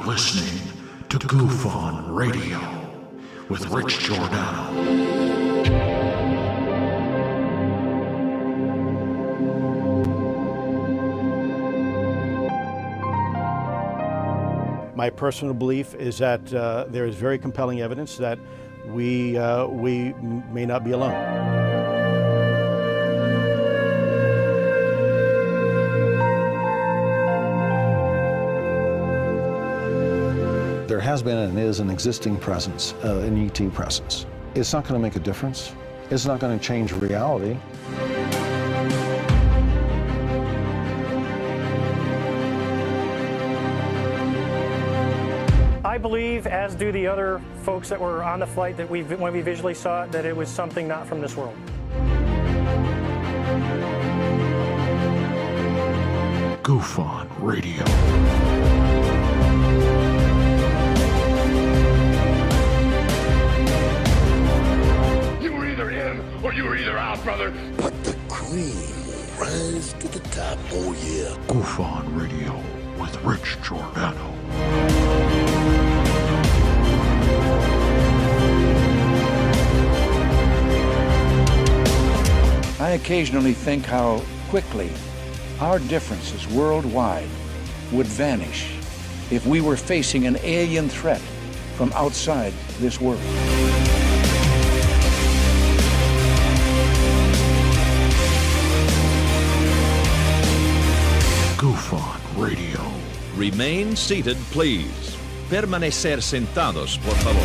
listening to Goof On Radio with Rich Giordano. My personal belief is that there is very compelling evidence that we may not be alone. There has been and is an existing presence, an ET presence. It's not going to make a difference. It's not going to change reality. I believe, as do the other folks that were on the flight, that when we visually saw it, that it was something not from this world. Goof On Radio. Or you were either out, brother. But the cream will rise to the top, oh yeah. Goof On Radio with Rich Giordano. I occasionally think how quickly our differences worldwide would vanish if we were facing an alien threat from outside this world. Goof On Radio. Remain seated, please. Permanecer sentados, por favor.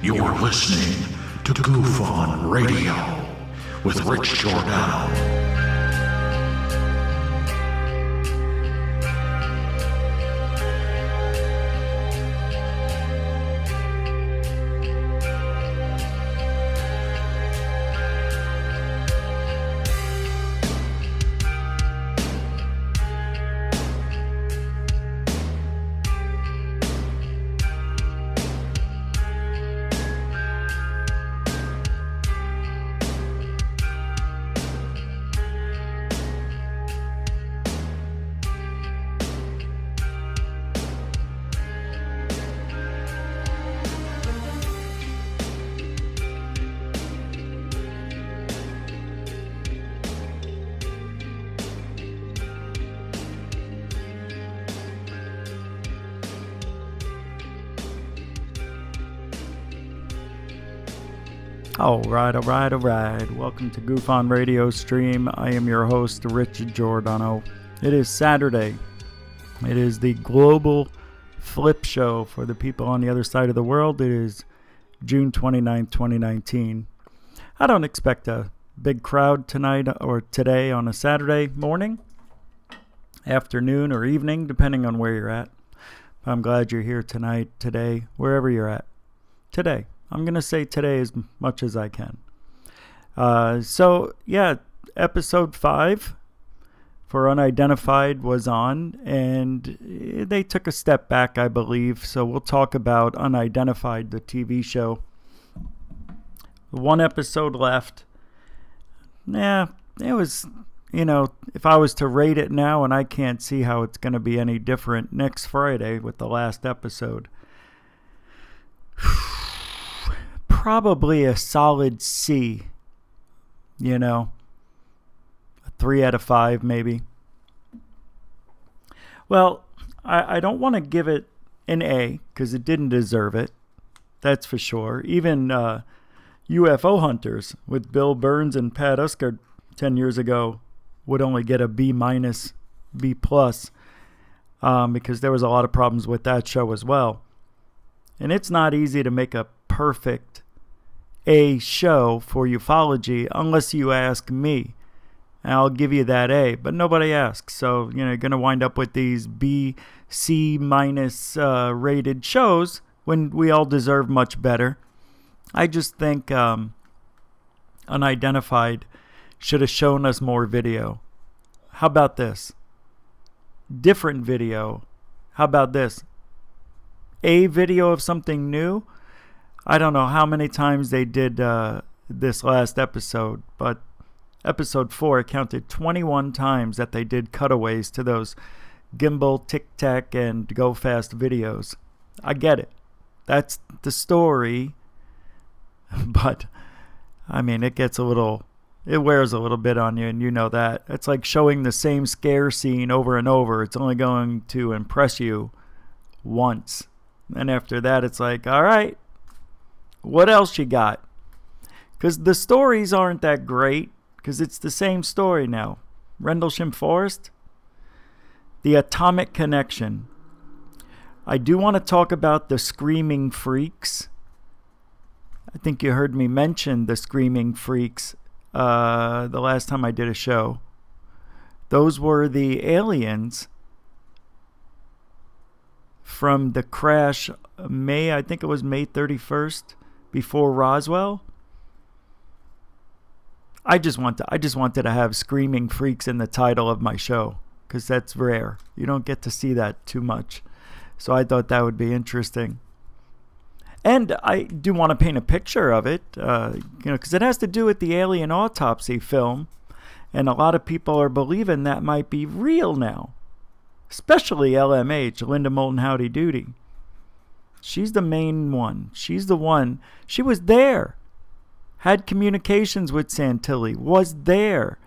You're listening to Goof On Radio with Rich Giordano. All right. Welcome to Goof On Radio stream. I am your host, Rich Giordano. It is Saturday. It is the global flip show for the people on the other side of the world. It is June 29th, 2019. I don't expect a big crowd tonight or today on a Saturday morning, afternoon, or evening, depending on where you're at. I'm glad you're here tonight, today, wherever you're at. Today. I'm going to say today as much as I can. Episode 5 for Unidentified was on, and they took a step back, I believe. So we'll talk about Unidentified, the TV show. One episode left. It was, if I was to rate it now, and I can't see how it's going to be any different next Friday with the last episode. Probably a solid C, a 3 out of 5 maybe. Well, I don't want to give it an A because it didn't deserve it. That's for sure. Even UFO Hunters with Bill Burns and Pat Uskard 10 years ago would only get a B minus, B plus, because there was a lot of problems with that show as well. And it's not easy to make a perfect A show for ufology unless you ask me. And I'll give you that A, but nobody asks. So, you're going to wind up with these B, C minus rated shows when we all deserve much better. I just think Unidentified should have shown us more video. How about this? Different video. How about this? A video of something new. I don't know how many times they did this last episode, but episode 4, I counted 21 times that they did cutaways to those gimbal, tic-tac, and go-fast videos. I get it. That's the story. But, I mean, it wears a little bit on you, and you know that. It's like showing the same scare scene over and over. It's only going to impress you once. And after that, it's like, all right, what else you got? Because the stories aren't that great, because it's the same story now. Rendlesham Forest, the atomic connection. I do want to talk about the screaming freaks. I think you heard me mention the screaming freaks the last time I did a show. Those were the aliens from the crash I think it was May 31st, before Roswell. I just wanted to have screaming freaks in the title of my show, because that's rare. You don't get to see that too much. So I thought that would be interesting. And I do want to paint a picture of it, because it has to do with the alien autopsy film. And a lot of people are believing that might be real now. Especially LMH, Linda Moulton Howdy Doody. She's the main one. She's the one. She was there. Had communications with Santilli. Was there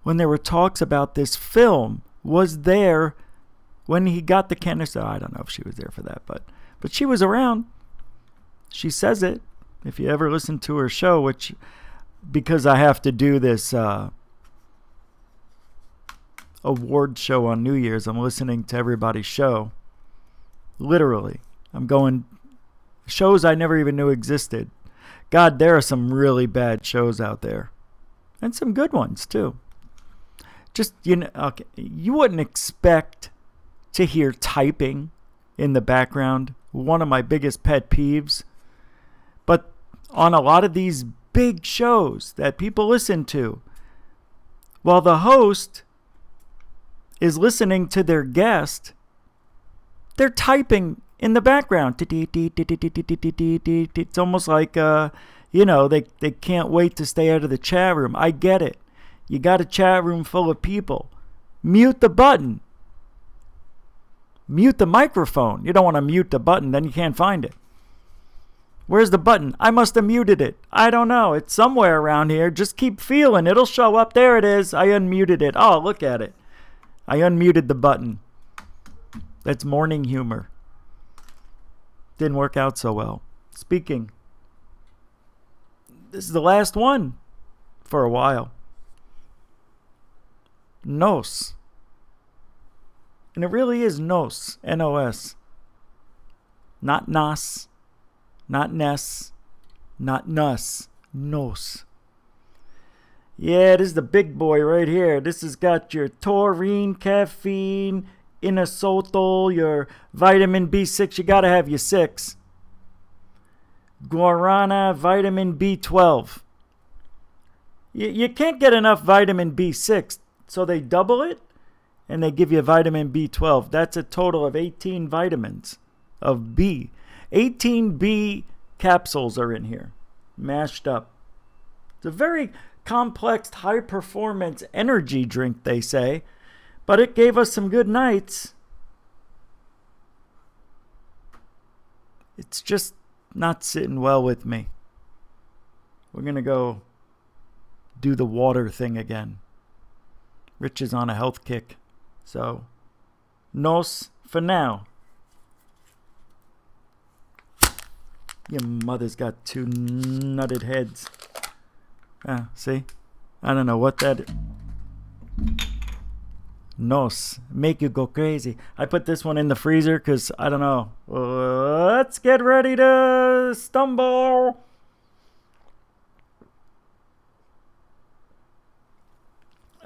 when there were talks about this film. Was there when he got the canister. I don't know if she was there for that, but she was around. She says it. If you ever listen to her show, which, because I have to do this award show on New Year's, I'm listening to everybody's show. Literally. I'm going shows I never even knew existed. God, there are some really bad shows out there. And some good ones, too. Just, okay, you wouldn't expect to hear typing in the background. One of my biggest pet peeves. But on a lot of these big shows that people listen to, while the host is listening to their guest, they're typing in the background. It's almost like, they can't wait to stay out of the chat room. I get it. You got a chat room full of people. Mute the button. Mute the microphone. You don't want to mute the button, then you can't find it. Where's the button? I must have muted it. I don't know. It's somewhere around here. Just keep feeling. It'll show up. There it is. I unmuted it. Oh, look at it. I unmuted the button. That's morning humor. Didn't work out so well. Speaking. This is the last one for a while. Nos. And it really is Nos. N-O-S. Not Nas. Not Ness. Not Nus. Nos. Yeah, this is the big boy right here. This has got your taurine, caffeine, inositol, your vitamin B6. You got to have your 6. Guarana, vitamin B12. You can't get enough vitamin B6, so they double it, and they give you vitamin B12. That's a total of 18 vitamins of B. 18 B capsules are in here, mashed up. It's a very complex, high-performance energy drink, they say, but it gave us some good nights. It's just not sitting well with me. We're going to go do the water thing again. Rich is on a health kick. So, nos for now. Your mother's got 2 nutted heads. See? I don't know what that is. Nos. Make you go crazy. I put this one in the freezer because, I don't know. Let's get ready to stumble.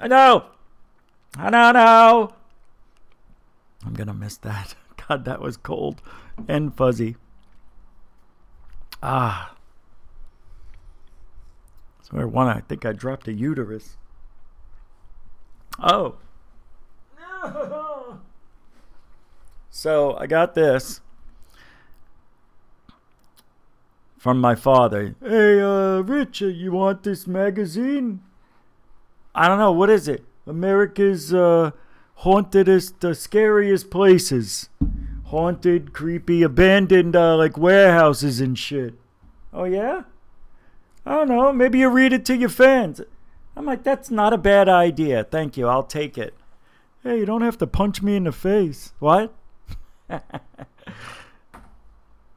No. I'm going to miss that. God, that was cold and fuzzy. So I think I dropped a uterus. Oh. No. So I got this from my father. Hey, Rich, you want this magazine? I don't know, what is it? America's hauntedest, the scariest places. Haunted, creepy, abandoned, like warehouses and shit. Oh, yeah? I don't know. Maybe you read it to your fans. I'm like, that's not a bad idea. Thank you. I'll take it. Hey, you don't have to punch me in the face. What?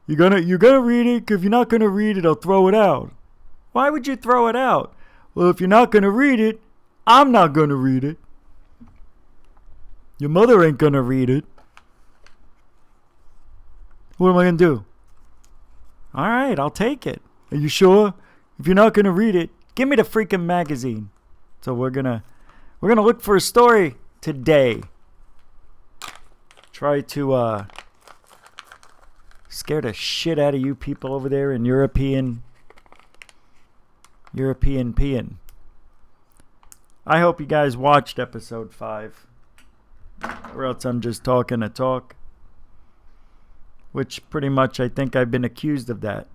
You're gonna read it? If you're not gonna read it, I'll throw it out. Why would you throw it out? Well, if you're not gonna read it, I'm not gonna read it. Your mother ain't gonna read it. What am I gonna do? All right, I'll take it. Are you sure? If you're not gonna read it, give me the freaking magazine. So we're gonna look for a story today. Try to scare the shit out of you people over there in European peeing. I hope you guys watched episode 5. Or else I'm just talking a talk. Which pretty much I think I've been accused of that.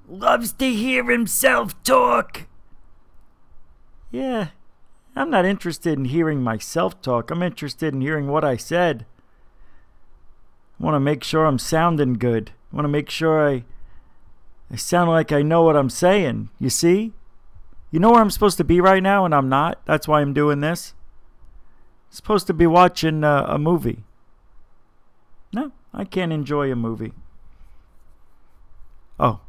Loves to hear himself talk. Yeah, I'm not interested in hearing myself talk. I'm interested in hearing what I said. I want to make sure I'm sounding good. I want to make sure I sound like I know what I'm saying. You see? You know where I'm supposed to be right now and I'm not? That's why I'm doing this. I'm supposed to be watching a movie. No, I can't enjoy a movie. Oh,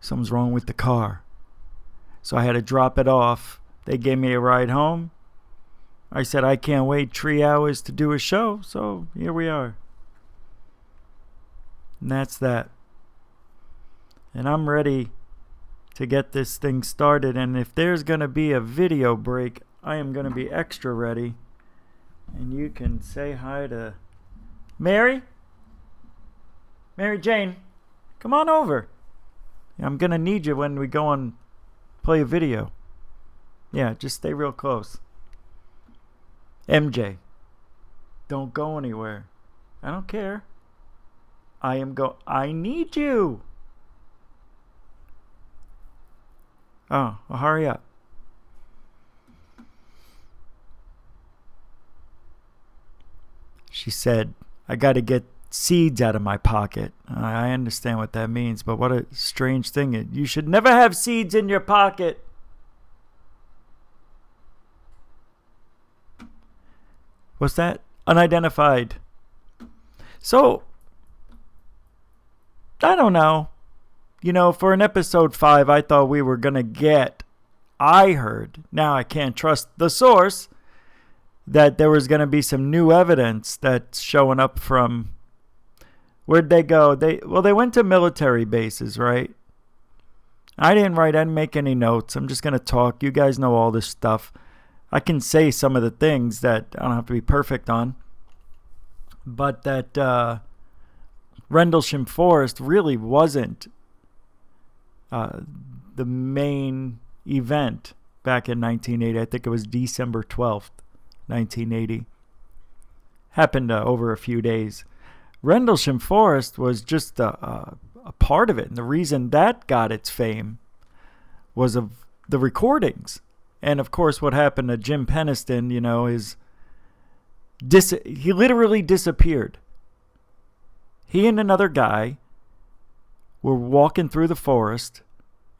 something's wrong with the car. So I had to drop it off. They gave me a ride home. I said I can't wait 3 hours to do a show. So here we are. And that's that. And I'm ready to get this thing started. And if there's going to be a video break, I am going to be extra ready. And you can say hi to Mary. Mary Jane, come on over. I'm going to need you when we go and play a video. Yeah, just stay real close. MJ, don't go anywhere. I don't care. I need you. Oh, well, hurry up. She said, I got to get seeds out of my pocket. I understand what that means, but what a strange thing. You should never have seeds in your pocket. What's that? Unidentified. So, I don't know. You know, for an episode 5, I thought we were going to get, I heard, now I can't trust the source, that there was going to be some new evidence that's showing up from, where'd they go? They went to military bases, right? I didn't make any notes. I'm just going to talk. You guys know all this stuff. I can say some of the things that I don't have to be perfect on. But that Rendlesham Forest really wasn't the main event back in 1980. I think it was December 12th, 1980. Happened over a few days. Rendlesham Forest was just a part of it. And the reason that got its fame was of the recordings. And, of course, what happened to Jim Penniston, you know, he literally disappeared. He and another guy were walking through the forest.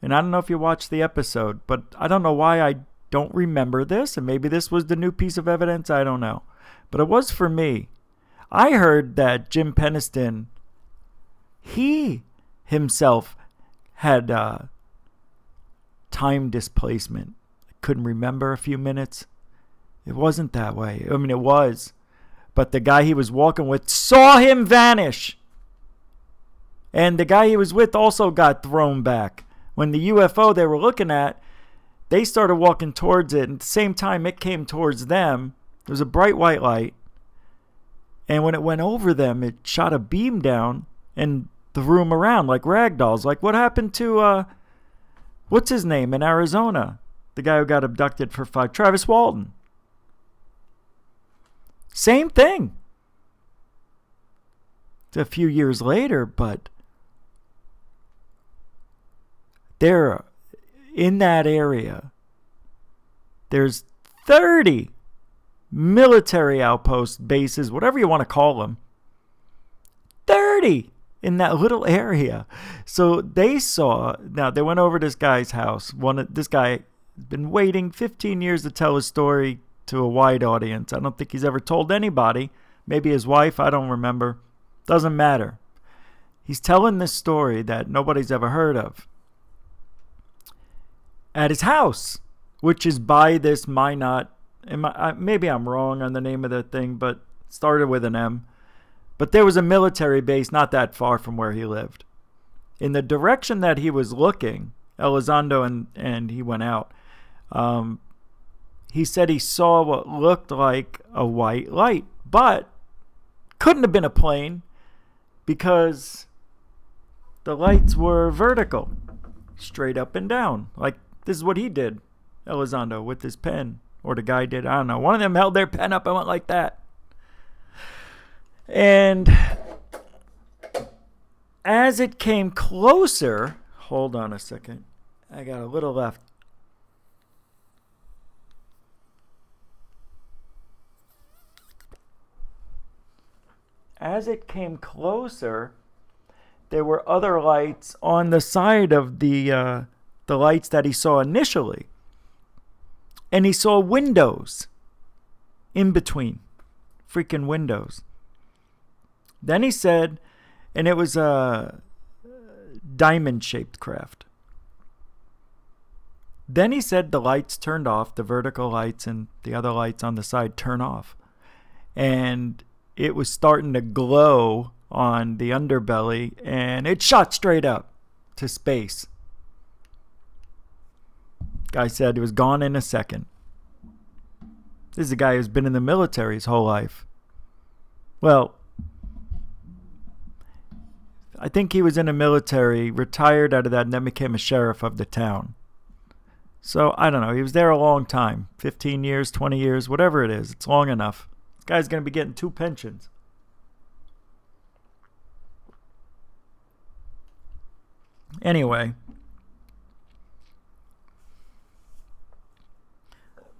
And I don't know if you watched the episode, but I don't know why I don't remember this. And maybe this was the new piece of evidence. I don't know. But it was for me. I heard that Jim Penniston, he himself had time displacement. Couldn't remember a few minutes. It wasn't that way. I mean, it was. But the guy he was walking with saw him vanish. And the guy he was with also got thrown back. When the UFO they were looking at, they started walking towards it. And at the same time it came towards them, there was a bright white light. And when it went over them, it shot a beam down and threw them around like rag dolls. Like what happened to, what's his name in Arizona? The guy who got abducted for 5, Travis Walton. Same thing. It's a few years later, but there, in that area, there's 30 military outposts, bases, whatever you want to call them. 30 in that little area. So they saw, now they went over to this guy's house. This guy has been waiting 15 years to tell his story to a wide audience. I don't think he's ever told anybody. Maybe his wife, I don't remember. Doesn't matter. He's telling this story that nobody's ever heard of at his house, which is by this Minot. Maybe I'm wrong on the name of the thing, but it started with an M. But there was a military base not that far from where he lived. In the direction that he was looking, Elizondo and he went out. He said he saw what looked like a white light, but couldn't have been a plane because the lights were vertical, straight up and down. Like, this is what he did, Elizondo, with his pen. Or the guy did, I don't know. One of them held their pen up and went like that. And as it came closer, hold on a second. I got a little left. As it came closer, there were other lights on the side of the lights that he saw initially. And he saw windows in between. Freaking windows. Then he said, and it was a diamond-shaped craft. Then he said the lights turned off, the vertical lights and the other lights on the side turn off. And it was starting to glow on the underbelly, and it shot straight up to space. Guy said it was gone in a second. This is a guy who's been in the military his whole life. Well, I think he was in the military, retired out of that, and then became a sheriff of the town. So, I don't know. He was there a long time. 15 years, 20 years, whatever it is. It's long enough. This guy's going to be getting 2 pensions. Anyway.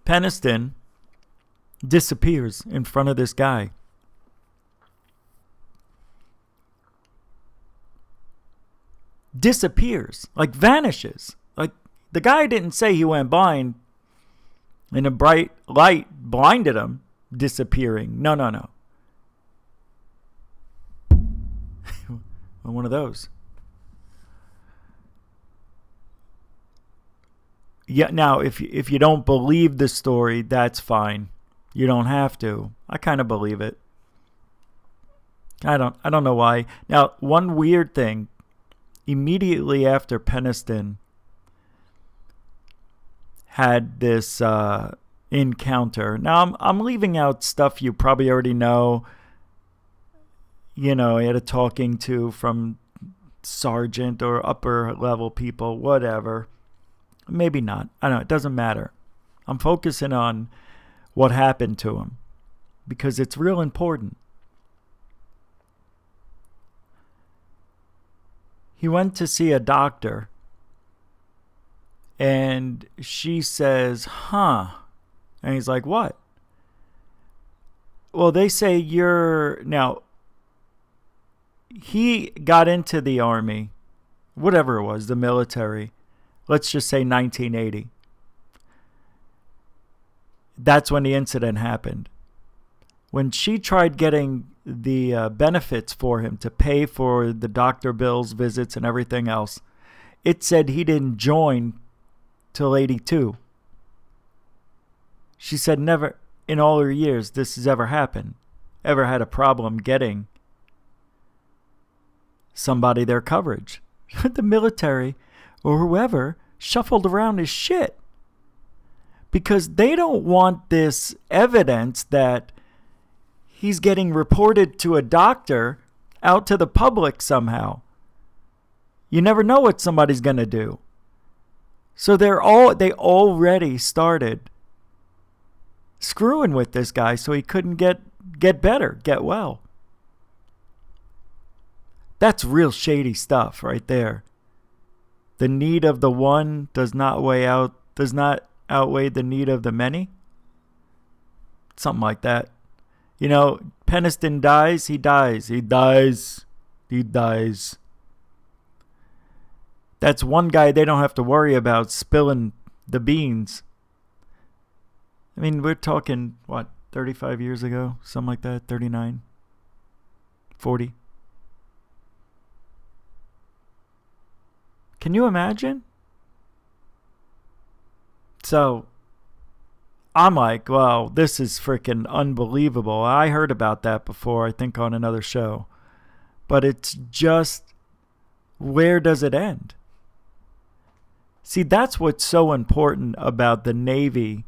Peniston disappears in front of this guy. Disappears. Like vanishes. Like the guy didn't say he went blind and a bright light blinded him, disappearing. No. One of those. Yeah, now if you don't believe the story, that's fine. You don't have to. I kind of believe it. I don't know why. Now, one weird thing, immediately after Peniston had this encounter. Now, I'm leaving out stuff you probably already know. You know, he had a talking to from sergeant or upper level people, whatever. Maybe not. I don't know. It doesn't matter. I'm focusing on what happened to him because it's real important. He went to see a doctor and she says, huh? And he's like, what? Well, they say now, he got into the army, whatever it was, the military. Let's just say 1980. That's when the incident happened. When she tried getting the benefits for him to pay for the doctor bills, visits, and everything else, it said he didn't join till 82. She said never in all her years this has ever happened, ever had a problem getting somebody their coverage. The military or whoever shuffled around his shit because they don't want this evidence that he's getting reported to a doctor out to the public somehow. You never know what somebody's going to do. So they already started screwing with this guy so he couldn't get better, get well. That's real shady stuff right there. The need of the one does not outweigh the need of the many. Something like that. You know, Peniston dies, he dies. He dies. He dies. That's one guy they don't have to worry about spilling the beans. I mean, we're talking, what, 35 years ago? Something like that? 39? 40? Can you imagine? So, I'm like, wow, this is freaking unbelievable. I heard about that before, I think on another show. But it's just, where does it end? See, that's what's so important about the Navy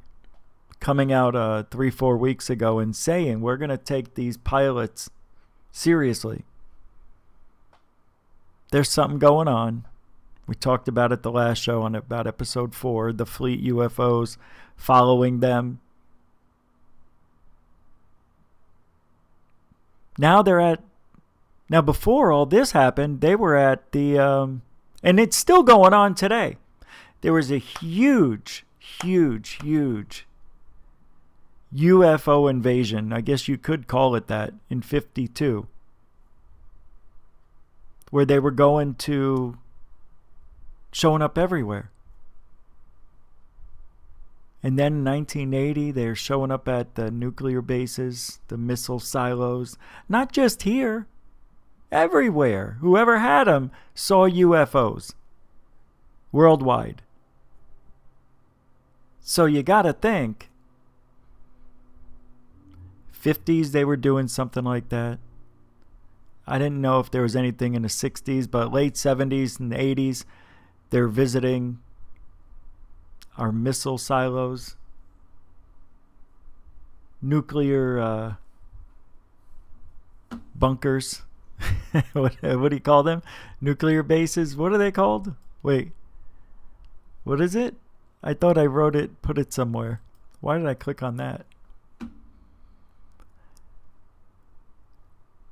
coming out 3-4 weeks ago and saying, we're going to take these pilots seriously. There's something going on. We talked about it the last show on about episode 4, the fleet UFOs following them. Now before all this happened, they were at the, and it's still going on today. There was a huge UFO invasion, I guess you could call it that, in 52, where they were showing up everywhere. And then in 1980, they're showing up at the nuclear bases, the missile silos, not just here, everywhere. Whoever had them saw UFOs worldwide. So you gotta think, 50s they were doing something like that. I didn't know if there was anything in the 60s, but late 70s and the 80s, they're visiting our missile silos, nuclear bunkers. What do you call them? Nuclear bases? What are they called? Wait, what is it? I thought I put it somewhere. Why did I click on that?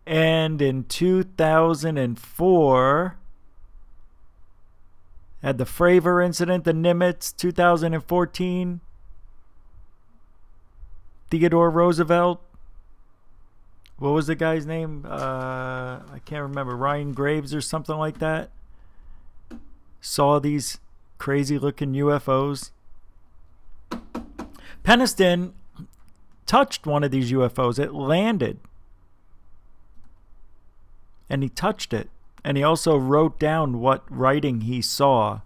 And in 2004, had the Fravor incident, the Nimitz, 2014, Theodore Roosevelt. What was the guy's name? I can't remember. Ryan Graves or something like that. Saw these crazy looking UFOs. Peniston touched one of these UFOs. It landed. And he touched it. And he also wrote down what writing he saw.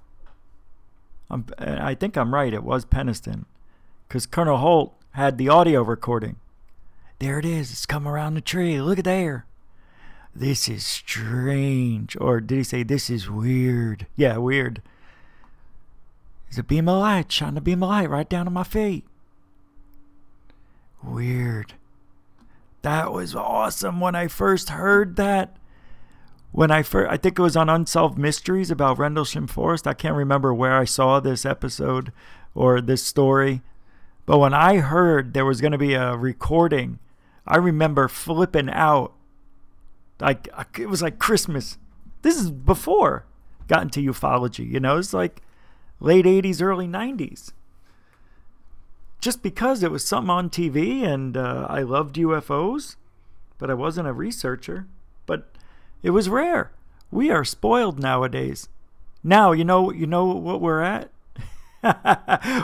I think I'm right. It was Peniston. Because Colonel Holt had the audio recording. There it is. It's come around the tree. Look at there. This is strange. Or did he say, this is weird? Yeah, weird. There's a beam of light. Shine a beam of light right down on my feet. Weird. That was awesome when I first heard that. I think it was on Unsolved Mysteries about Rendlesham Forest. I can't remember where I saw this episode or this story. But when I heard there was going to be a recording, I remember flipping out. Like, it was like Christmas. This is before I got into ufology. You know, it's like late 80s, early 90s. Just because it was something on TV and I loved UFOs, but I wasn't a researcher. But it was rare. We are spoiled nowadays. Now, you know what we're at?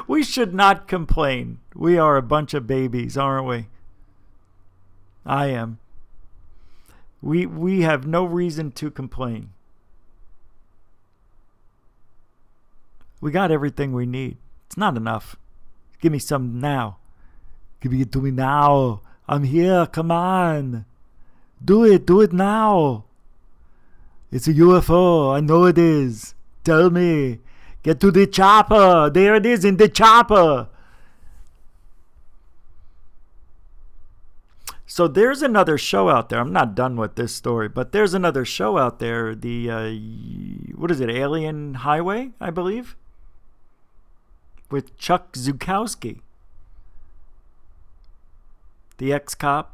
We should not complain. We are a bunch of babies, aren't we? I am. We have no reason to complain. We got everything we need. It's not enough. Give me some now. Give it to me now. I'm here. Come on. Do it now. It's a UFO. I know it is. Tell me. Get to the chopper. There it is in the chopper. So there's another show out there. I'm not done with this story, but there's another show out there. The, what is it? Alien Highway, I believe. With Chuck Zukowski. The ex-cop.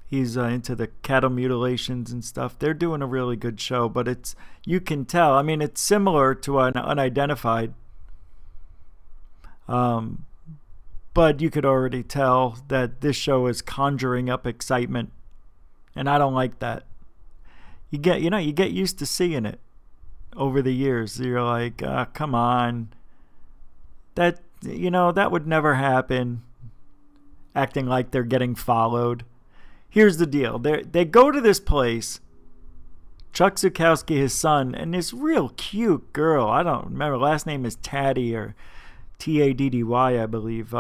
He's into the cattle mutilations and stuff. They're doing a really good show, but you can tell. I mean, it's similar to an Unidentified. But But you could already tell that this show is conjuring up excitement. And I don't like that. You get used to seeing it over the years. You're like, come on. That would never happen. Acting like they're getting followed. Here's the deal. They go to this place. Chuck Zukowski, his son, and this real cute girl. I don't remember. Last name is Taddy or Taddy, I believe.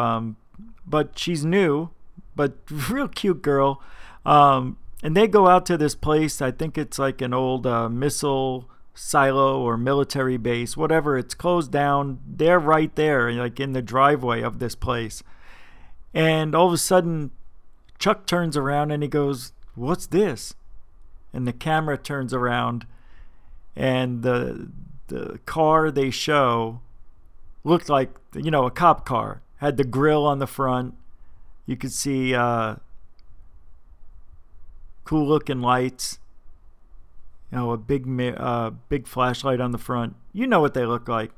But she's new, but real cute girl. And they go out to this place. I think it's like an old missile silo or military base, whatever. It's closed down. They're right there, like in the driveway of this place. And all of a sudden, Chuck turns around and he goes, "What's this?" And the camera turns around, and the car they show looked like, a cop car. Had the grill on the front. You could see cool looking lights. A big flashlight on the front. You know what they look like.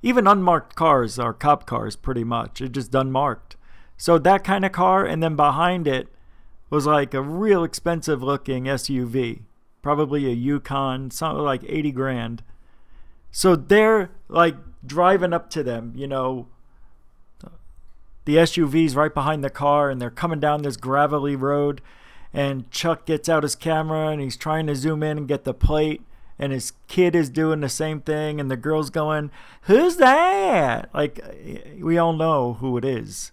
Even unmarked cars are cop cars, pretty much. They're just unmarked. So that kind of car, and then behind it was like a real expensive looking SUV. Probably a Yukon, something like 80 grand. So they're like driving up to them, the SUV's right behind the car, and they're coming down this gravelly road, and Chuck gets out his camera and he's trying to zoom in and get the plate, and his kid is doing the same thing, and the girl's going, "Who's that?" Like, we all know who it is.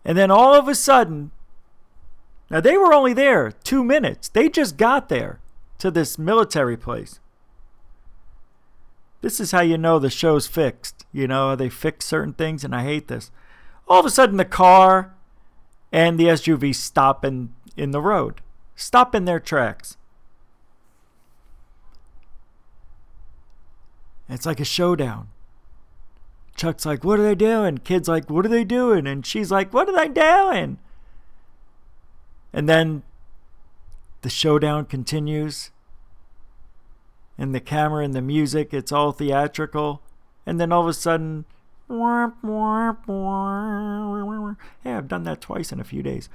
And then all of a sudden, now they were only there 2 minutes. They just got there to this military place. This is how you know the show's fixed. They fix certain things, and I hate this. All of a sudden, the car and the SUV stop in the road. Stop in their tracks. It's like a showdown. Chuck's like, "What are they doing?" Kid's like, "What are they doing?" And she's like, "What are they doing?" And then the showdown continues. And the camera and the music, it's all theatrical. And then all of a sudden, hey, I've done that twice in a few days.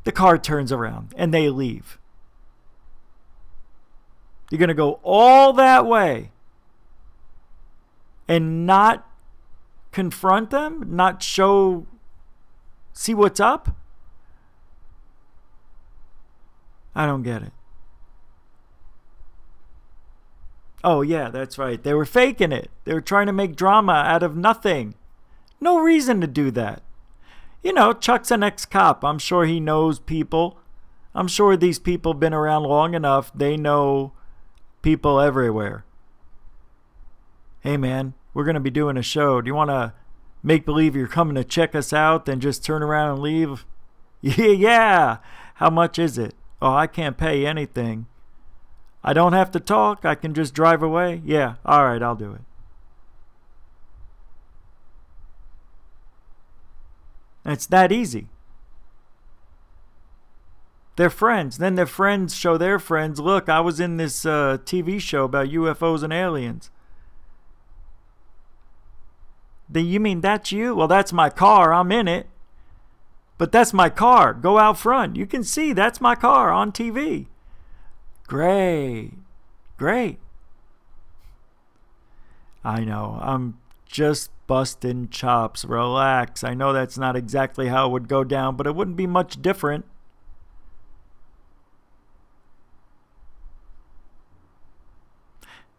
The car turns around and they leave. You're going to go all that way and not confront them, not see what's up? I don't get it. Oh, yeah, that's right. They were faking it. They were trying to make drama out of nothing. No reason to do that. Chuck's an ex-cop. I'm sure he knows people. I'm sure these people have been around long enough. They know people everywhere. Hey, man, we're going to be doing a show. Do you want to make believe you're coming to check us out, then just turn around and leave? Yeah. How much is it? Oh, I can't pay anything. I don't have to talk. I can just drive away. Yeah, all right, I'll do it. It's that easy. They're friends. Then their friends show their friends, "Look, I was in this TV show about UFOs and aliens." You mean that's you? Well, that's my car. I'm in it. But that's my car. Go out front. You can see that's my car on TV. Great. I know. I'm just busting chops. Relax. I know that's not exactly how it would go down, but it wouldn't be much different.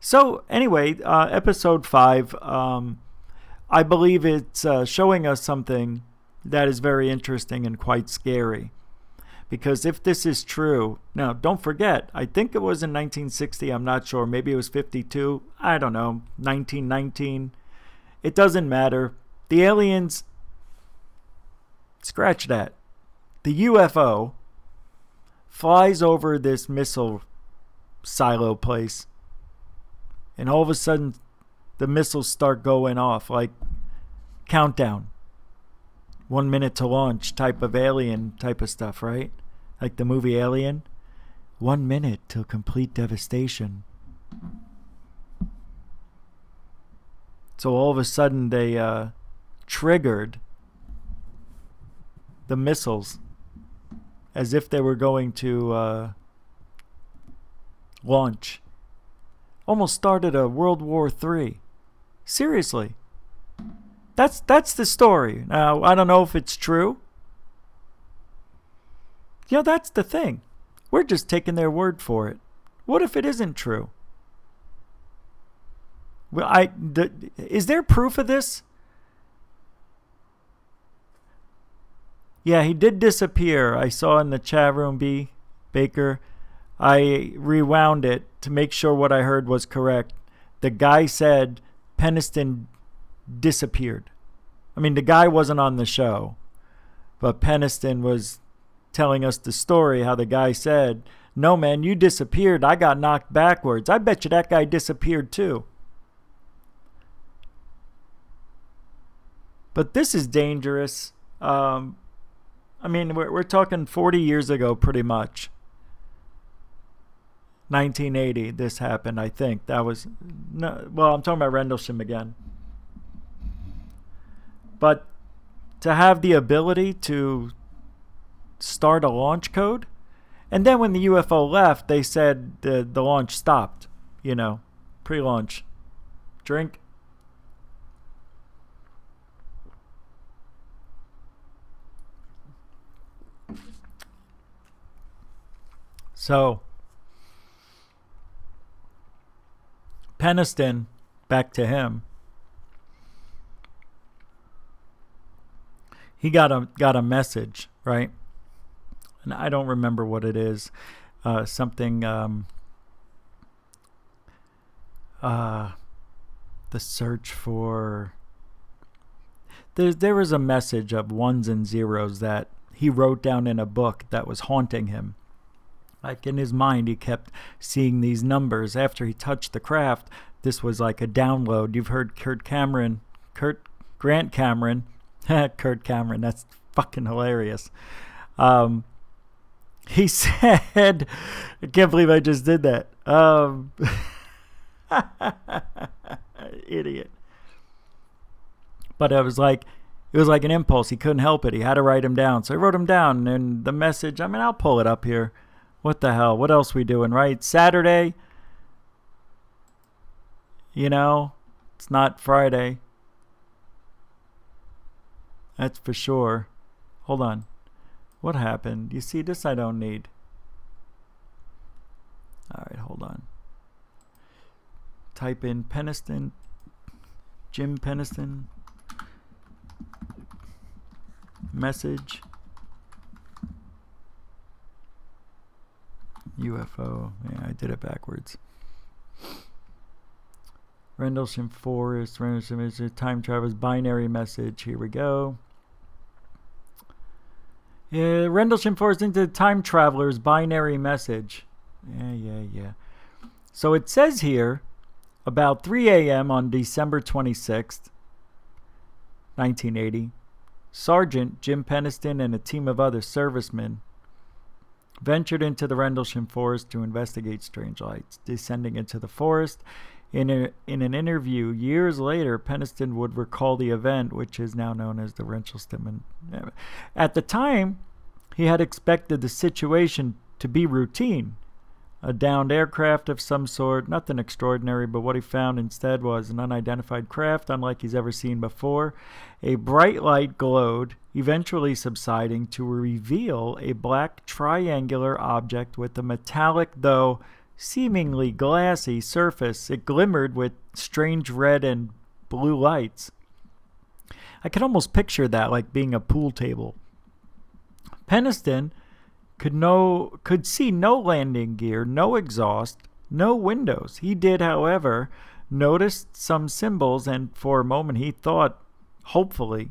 So anyway, episode 5, I believe it's showing us something that is very interesting and quite scary. Because if this is true, now don't forget, I think it was in 1960, I'm not sure, maybe it was 52, I don't know, 1919. It doesn't matter. The aliens, scratch that. The UFO flies over this missile silo place, and all of a sudden the missiles start going off, like countdown. 1 minute to launch type of alien type of stuff, right? Like the movie Alien. 1 minute till complete devastation. So all of a sudden they triggered the missiles as if they were going to launch. Almost started a World War III. Seriously. That's the story. Now, I don't know if it's true. You know, that's the thing. We're just taking their word for it. What if it isn't true? Well, is there proof of this? Yeah, he did disappear. I saw in the chat room, B. Baker. I rewound it to make sure what I heard was correct. The guy said Peniston disappeared. I mean, the guy wasn't on the show, but Peniston was telling us the story, how the guy said, no, man, you disappeared. I got knocked backwards. I bet you that guy disappeared too. But this is dangerous. I mean, we're talking 40 years ago, pretty much. 1980, this happened, I think. That was, no, well, I'm talking about Rendlesham again. But to have the ability to start a launch code, and then when the UFO left, they said the launch stopped, you know, pre-launch. Drink. So, Peniston, back to him. He got a message, right? And I don't remember what it is. Something. The search for. There was a message of ones and zeros that he wrote down in a book that was haunting him. Like in his mind, he kept seeing these numbers. After he touched the craft, this was like a download. You've heard Grant Cameron, Kurt Cameron, that's fucking hilarious. He said, I can't believe I just did that. Idiot. But it was like an impulse. He couldn't help it. He had to write him down. So he wrote him down. And the message, I mean, I'll pull it up here. What the hell? What else we doing, right? Saturday. You know, it's not Friday. That's for sure. Hold on. What happened? You see, this I don't need. All right, hold on. Type in Peniston. Jim Peniston. Message. UFO. Yeah, I did it backwards. Rendlesham Forest. Rendlesham is a time travel's binary message. Here we go. Yeah, Rendlesham Forest into time traveler's binary message. Yeah. So it says here, about 3 a.m. on December 26th, 1980, Sergeant Jim Peniston and a team of other servicemen ventured into the Rendlesham Forest to investigate strange lights. Descending into the forest, in an interview years later, Peniston would recall the event, which is now known as the Rendlesham. At the time, he had expected the situation to be routine. A downed aircraft of some sort, nothing extraordinary, but what he found instead was an unidentified craft, unlike he's ever seen before. A bright light glowed, eventually subsiding to reveal a black triangular object with a metallic, though seemingly glassy surface. It glimmered with strange red and blue lights. I can almost picture that like being a pool table. Peniston could see no landing gear, no exhaust, no windows. He did, however, notice some symbols, and for a moment he thought, hopefully,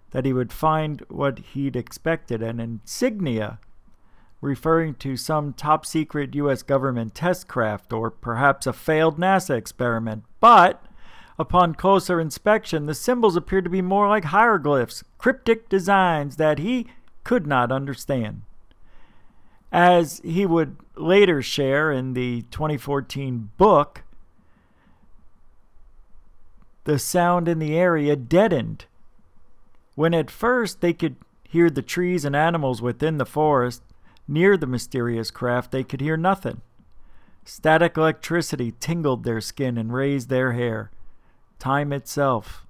that he would find what he'd expected, an insignia referring to some top-secret U.S. government test craft or perhaps a failed NASA experiment. But upon closer inspection, the symbols appeared to be more like hieroglyphs, cryptic designs that he could not understand. As he would later share in the 2014 book, the sound in the area deadened. When at first hear the trees and animals within the forest. Near the mysterious craft, they could hear nothing. Static electricity tingled their skin and raised their hair. Time itself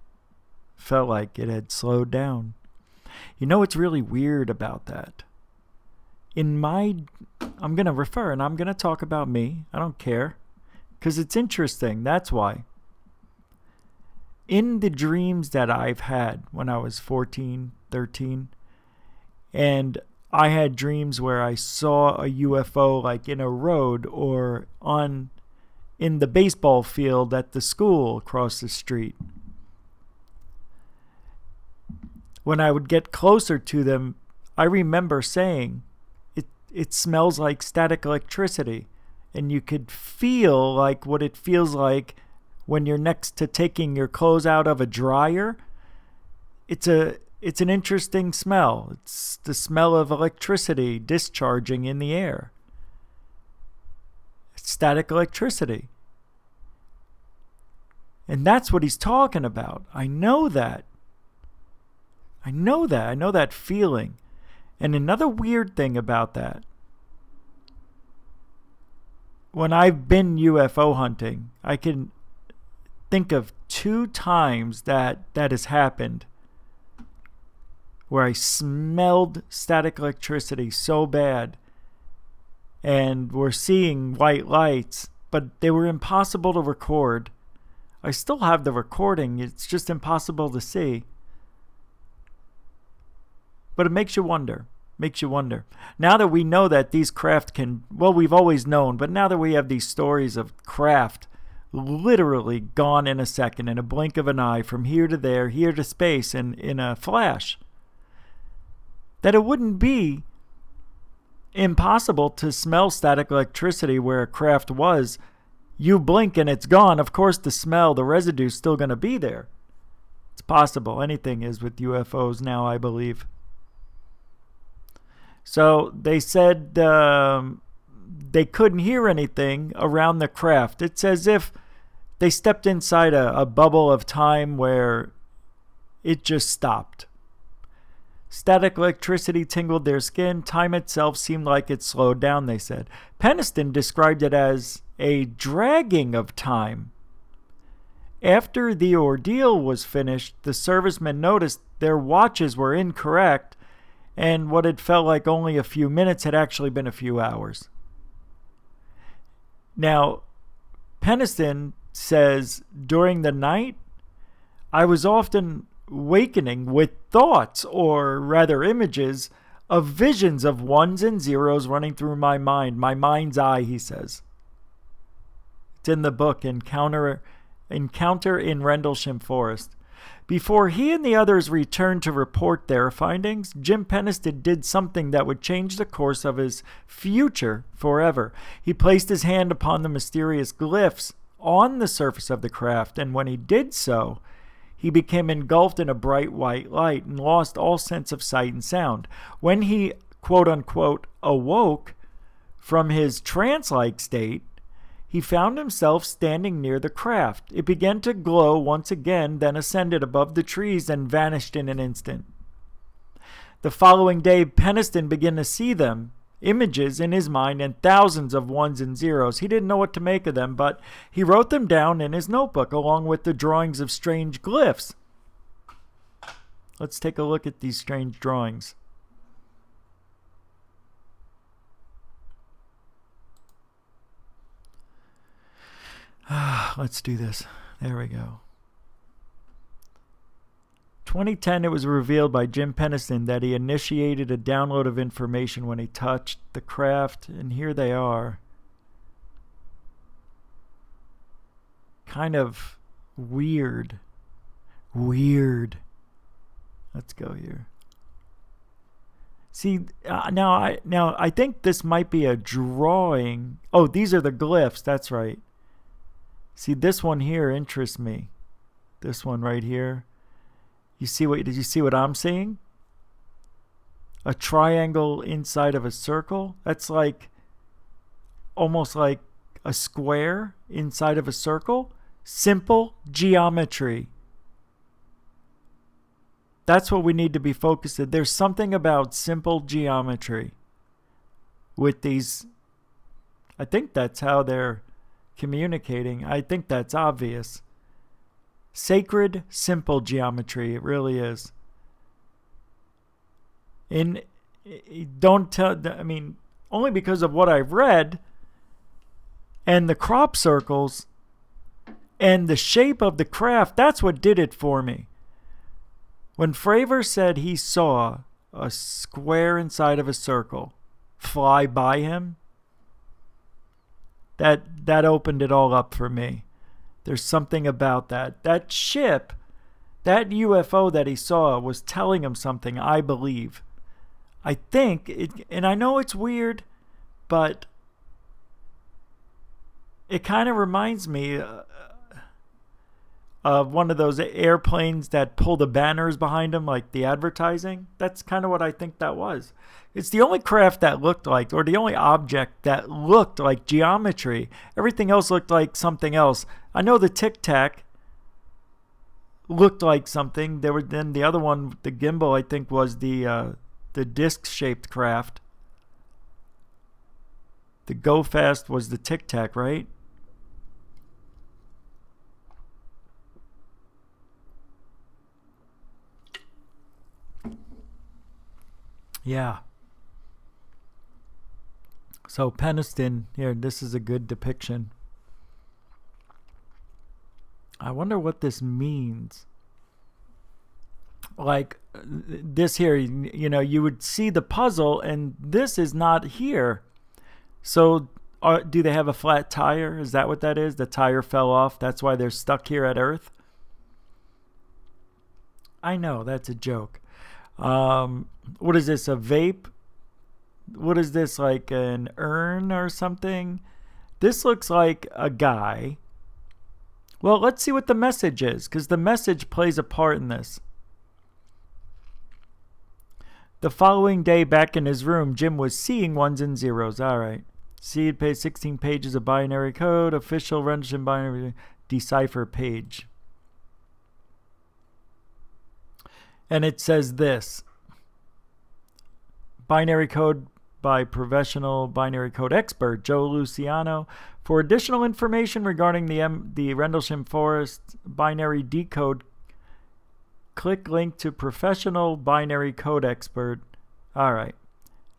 felt like it had slowed down. You know what's really weird about that? I'm going to refer and I'm going to talk about me. I don't care. Because it's interesting. That's why. In the dreams that I've had when I was 14, 13, and I had dreams where I saw a UFO like in a road or in the baseball field at the school across the street. When I would get closer to them, I remember saying, it smells like static electricity. And you could feel like what it feels like when you're next to taking your clothes out of a dryer. It's an interesting smell. It's the smell of electricity discharging in the air. It's static electricity. And that's what he's talking about. I know that. I know that feeling. And another weird thing about that, when I've been UFO hunting, I can think of 2 times that has happened where I smelled static electricity so bad and we're seeing white lights, but they were impossible to record. I still have the recording. It's just impossible to see. But it makes you wonder. Now that we know that these craft can, well, we've always known, but now that we have these stories of craft literally gone in a second, in a blink of an eye, from here to there, here to space, in a flash, that it wouldn't be impossible to smell static electricity where a craft was. You blink and it's gone. Of course, the smell, the residue is still going to be there. It's possible. Anything is with UFOs now, I believe. So they said they couldn't hear anything around the craft. It's as if they stepped inside a bubble of time where it just stopped. Static electricity tingled their skin. Time itself seemed like it slowed down, they said. Peniston described it as a dragging of time. After the ordeal was finished, the servicemen noticed their watches were incorrect, and what had felt like only a few minutes had actually been a few hours. Now, Peniston says, during the night, I was often wakening with thoughts, or rather images, of visions of ones and zeros running through my mind, my mind's eye, he says. It's in the book, Encounter in Rendlesham Forest. Before he and the others returned to report their findings, Jim Peniston did something that would change the course of his future forever. He placed his hand upon the mysterious glyphs on the surface of the craft, and when he did so, he became engulfed in a bright white light and lost all sense of sight and sound. When he, quote-unquote, awoke from his trance-like state, he found himself standing near the craft. It began to glow once again, then ascended above the trees and vanished in an instant. The following day, Peniston began to see them, images in his mind, and thousands of ones and zeros. He didn't know what to make of them, but he wrote them down in his notebook, along with the drawings of strange glyphs. Let's take a look at these strange drawings. Let's do this. There we go. 2010, it was revealed by Jim Peniston that he initiated a download of information when he touched the craft, and here they are. Kind of weird. Let's go here. See, now I think this might be a drawing. Oh, these are the glyphs. That's right. See, this one here interests me. This one right here. Did you see what I'm seeing? A triangle inside of a circle. That's like almost like a square inside of a circle. Simple geometry. That's what we need to be focused on. There's something about simple geometry with these. I think that's how they're communicating. I think that's obvious. Sacred, simple geometry. It really is. And don't tell, I mean, only because of what I've read and the crop circles and the shape of the craft, that's what did it for me. When Fravor said he saw a square inside of a circle fly by him, that opened it all up for me. There's something about that. That ship, that UFO that he saw was telling him something, I believe. I think, and I know it's weird, but it kind of reminds me of one of those airplanes that pull the banners behind them, like the advertising. That's kind of what I think that was. It's the only craft that looked like, or the only object that looked like geometry. Everything else looked like something else. I know the Tic Tac looked like something. There were then the other one, the gimbal, I think was the disc-shaped craft. The Go Fast was the Tic Tac, right? Yeah. So Peniston, here, this is a good depiction. I wonder what this means. Like this here, you know, you would see the puzzle and this is not here. So do they have a flat tire? Is that what that is? The tire fell off. That's why they're stuck here at Earth. I know, that's a joke. What is this, a vape? What is this, like an urn or something? This looks like a guy. Well, let's see what the message is, because the message plays a part in this. The following day, back in his room, Jim was seeing ones and zeros. All right. Seed page, 16 pages of binary code, official Rendlesham binary decipher page. And it says this. Binary code by professional binary code expert Joe Luciano. For additional information regarding the Rendlesham Forest binary decode, click link to professional binary code expert. All right.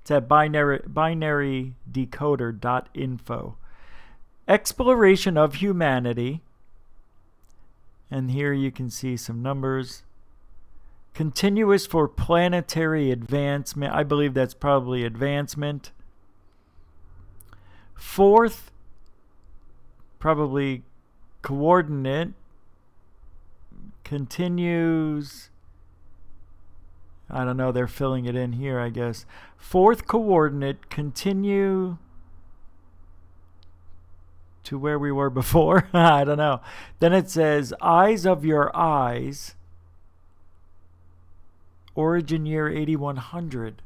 It's at binarydecoder.info. Exploration of humanity. And here you can see some numbers. Continuous for planetary advancement. I believe that's probably advancement. Fourth, probably coordinate. Continues. I don't know. They're filling it in here, I guess. Fourth coordinate. Continue to where we were before. I don't know. Then it says, eyes of your eyes. Origin year 8100.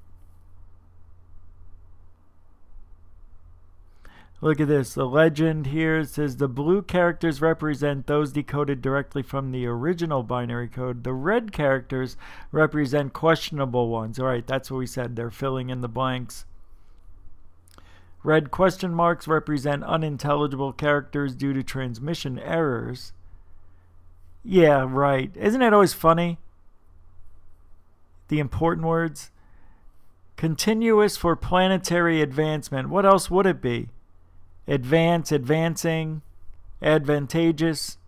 Look at this. The legend here says the blue characters represent those decoded directly from the original binary code. The red characters represent questionable ones. All right, that's what we said. They're filling in the blanks. Red question marks represent unintelligible characters due to transmission errors. Yeah, right. Isn't it always funny? The important words. Continuous for planetary advancement. What else would it be? Advance, advancing, advantageous.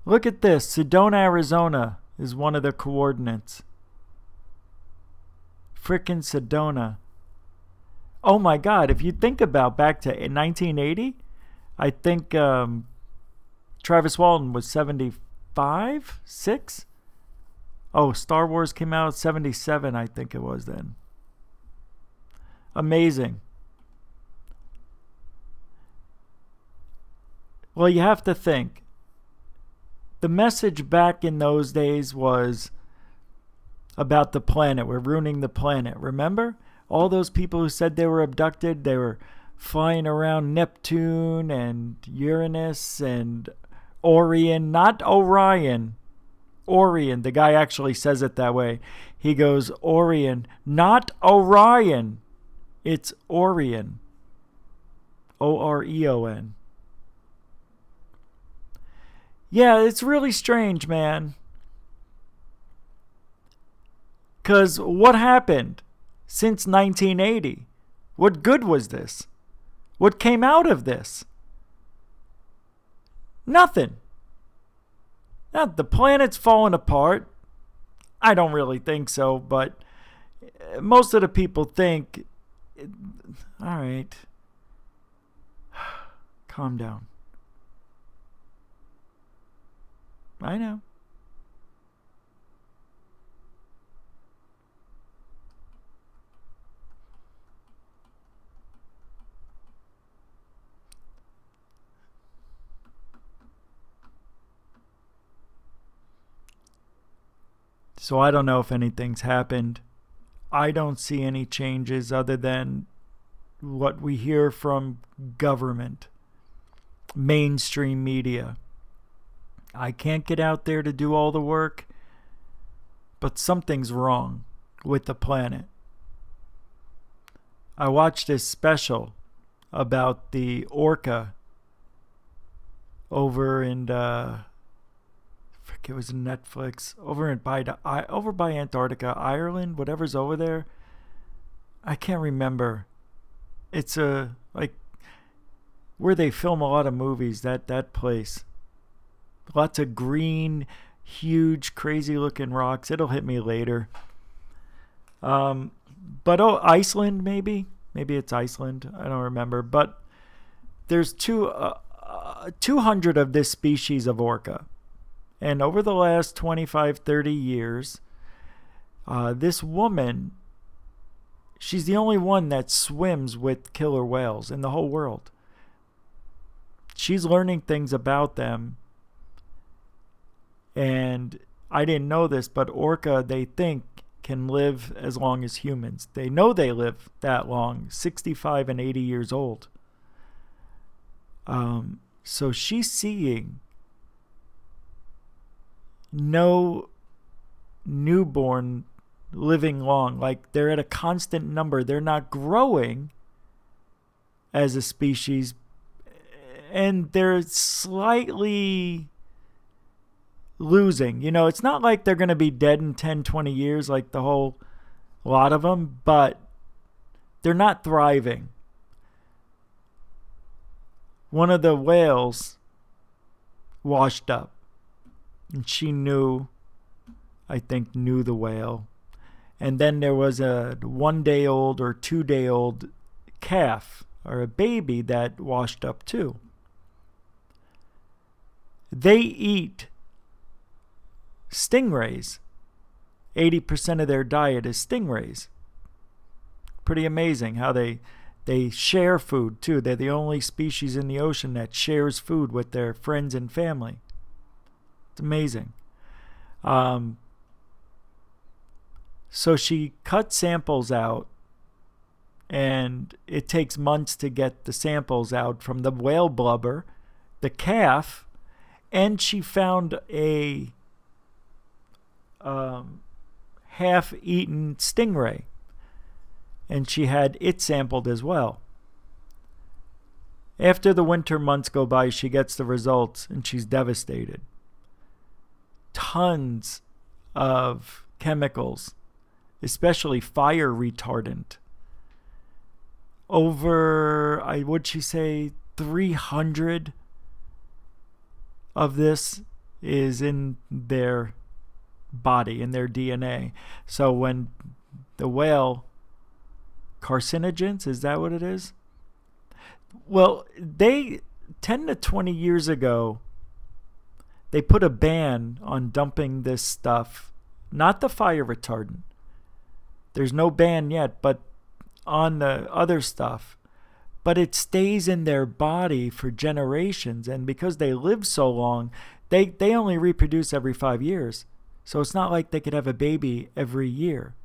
Look at this. Sedona, Arizona is one of the coordinates. Frickin' Sedona. Oh my God, if you think about back to 1980, I think Travis Walton was 75, 6? Oh, Star Wars came out 77, I think it was then. Amazing. Well, you have to think. The message back in those days was about the planet. We're ruining the planet. Remember? All those people who said they were abducted, they were flying around Neptune and Uranus and Orion, not Orion. Orion. The guy actually says it that way. He goes, Orion, not Orion. It's Orion. Oreon. Yeah, it's really strange, man. Because what happened since 1980? What good was this? What came out of this? Nothing. Now, the planet's falling apart. I don't really think so, but most of the people think, all right, calm down. I know. So I don't know if anything's happened. I don't see any changes other than what we hear from government, mainstream media. I can't get out there to do all the work, but something's wrong with the planet. I watched this special about the orca over in it was Netflix over by Antarctica, Ireland, whatever's over there. I can't remember. It's like where they film a lot of movies. That place. Lots of green, huge, crazy looking rocks. It'll hit me later. But Iceland maybe it's Iceland. I don't remember. But there's 200 of this species of orca. And over the last 25, 30 years, this woman, she's the only one that swims with killer whales in the whole world. She's learning things about them. And I didn't know this, but orca, they think, can live as long as humans. They know they live that long, 65 and 80 years old. So she's seeing no newborn living long. Like, they're at a constant number. They're not growing as a species, and they're slightly losing. You know, it's not like they're going to be dead in 10, 20 years like the whole lot of them, but they're not thriving. One of the whales washed up. And she knew the whale. And then there was a 1-day-old or 2-day-old calf or a baby that washed up too. They eat stingrays. 80% of their diet is stingrays. Pretty amazing how they share food too. They're the only species in the ocean that shares food with their friends and family. It's amazing. So she cut samples out, and it takes months to get the samples out from the whale blubber, the calf, and she found a half-eaten stingray, and she had it sampled as well. After the winter months go by, she gets the results, and she's devastated. Tons of chemicals, especially fire retardant. Over, would she say, 300 of this is in their body, in their DNA. So when the whale, carcinogens, is that what it is? Well, they 10 to 20 years ago, they put a ban on dumping this stuff, not the fire retardant. There's no ban yet, but on the other stuff. But it stays in their body for generations, and because they live so long, they only reproduce every 5 years. So it's not like they could have a baby every year.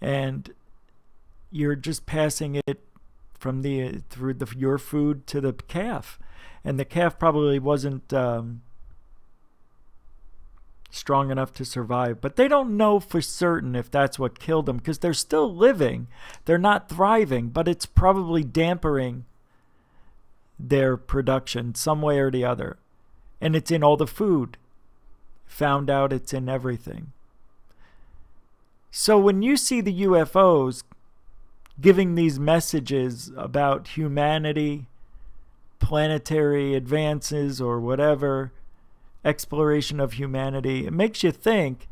And you're just passing it from your food to the calf. And the calf probably wasn't strong enough to survive. But they don't know for certain if that's what killed them, because they're still living. They're not thriving, but it's probably dampening their production some way or the other. And it's in all the food. Found out it's in everything. So when you see the UFOs giving these messages about humanity, planetary advances, or whatever, exploration of humanity, it makes you think,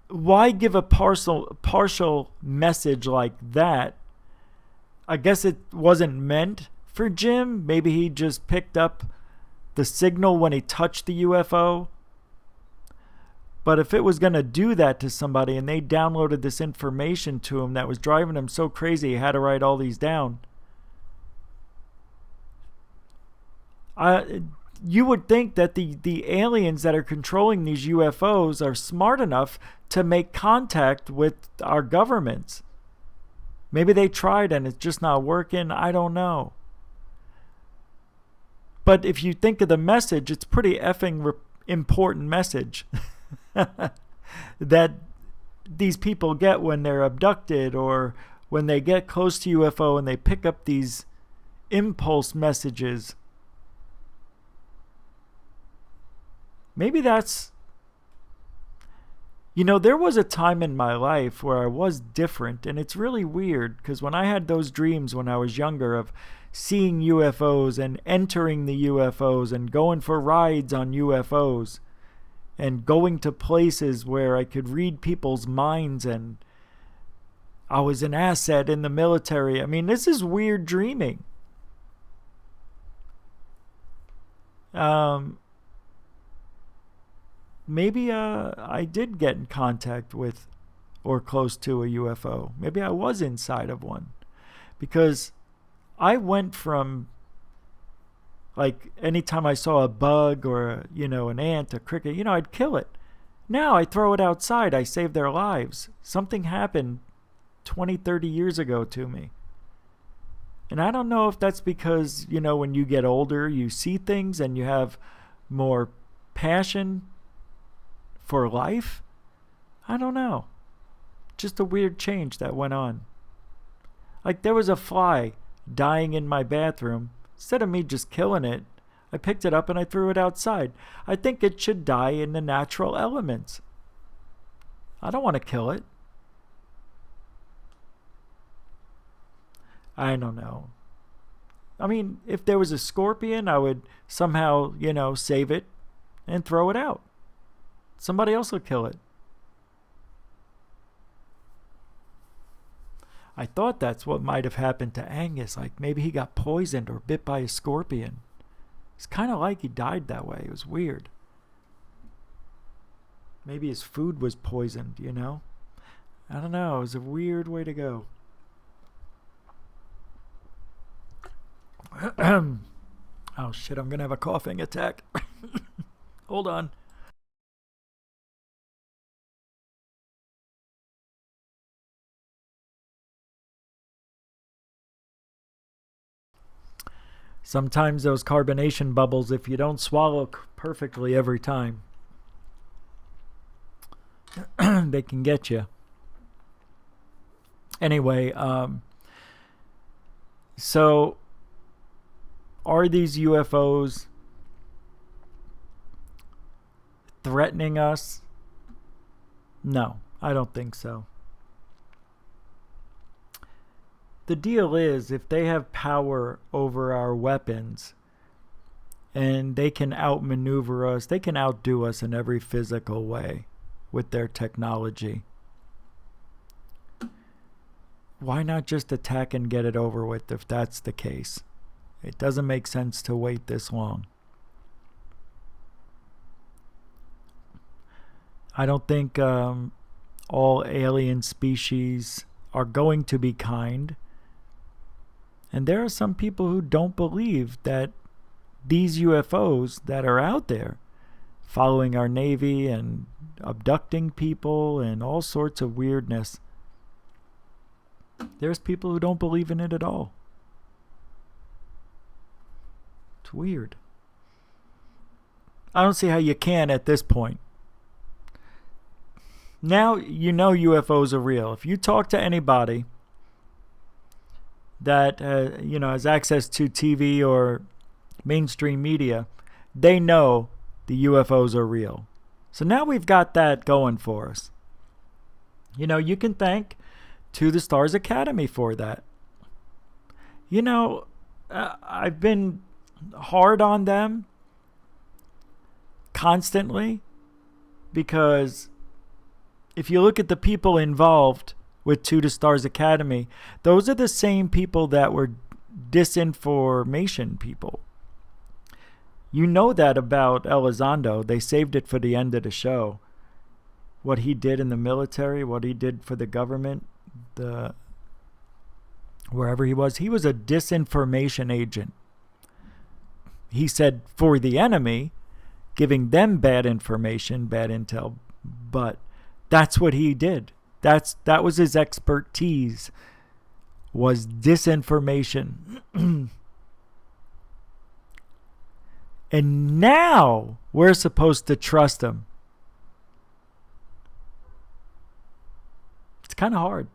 why give a partial message like that? I guess it wasn't meant for Jim. Maybe he just picked up the signal when he touched the UFO. But if it was going to do that to somebody and they downloaded this information to him that was driving him so crazy he had to write all these down, you would think that the aliens that are controlling these UFOs are smart enough to make contact with our governments. Maybe they tried and it's just not working. I don't know. But if you think of the message, it's pretty effing important message that these people get when they're abducted, or when they get close to UFO and they pick up these impulse messages. Maybe that's, there was a time in my life where I was different, and it's really weird, because when I had those dreams when I was younger of seeing UFOs and entering the UFOs and going for rides on UFOs and going to places where I could read people's minds, and I was an asset in the military. I mean, this is weird dreaming. Maybe I did get in contact with or close to a UFO. Maybe I was inside of one. Because I went from, like, anytime I saw a bug or, an ant, a cricket, I'd kill it. Now I throw it outside. I save their lives. Something happened 20, 30 years ago to me. And I don't know if that's because, when you get older, you see things and you have more passion for life. I don't know. Just a weird change that went on. Like, there was a fly dying in my bathroom. Instead of me just killing it, I picked it up and I threw it outside. I think it should die in the natural elements. I don't want to kill it. I don't know. I mean, if there was a scorpion, I would somehow, save it and throw it out. Somebody else will kill it. I thought that's what might have happened to Angus. Like, maybe he got poisoned or bit by a scorpion. It's kind of like he died that way. It was weird. Maybe his food was poisoned, I don't know. It was a weird way to go. Oh, shit. I'm going to have a coughing attack. Hold on. Sometimes those carbonation bubbles, if you don't swallow perfectly every time, they can get you. Anyway, so are these UFOs threatening us? No, I don't think so. The deal is, if they have power over our weapons and they can outmaneuver us, they can outdo us in every physical way with their technology. Why not just attack and get it over with if that's the case? It doesn't make sense to wait this long. I don't think all alien species are going to be kind. And there are some people who don't believe that these UFOs that are out there following our Navy and abducting people and all sorts of weirdness, there's people who don't believe in it at all. It's weird. I don't see how you can at this point. Now you know UFOs are real. If you talk to anybody that has access to TV or mainstream media, they know the UFOs are real. So now we've got that going for us. You can thank To the Stars Academy for that. I've been hard on them constantly because if you look at the people involved with To the Stars Academy, those are the same people that were disinformation people. You know that about Elizondo. They saved it for the end of the show. What he did in the military, what he did for the government, wherever he was a disinformation agent. He said for the enemy, giving them bad information, bad intel, but that's what he did. That was his expertise, was disinformation. And now we're supposed to trust him. It's kind of hard.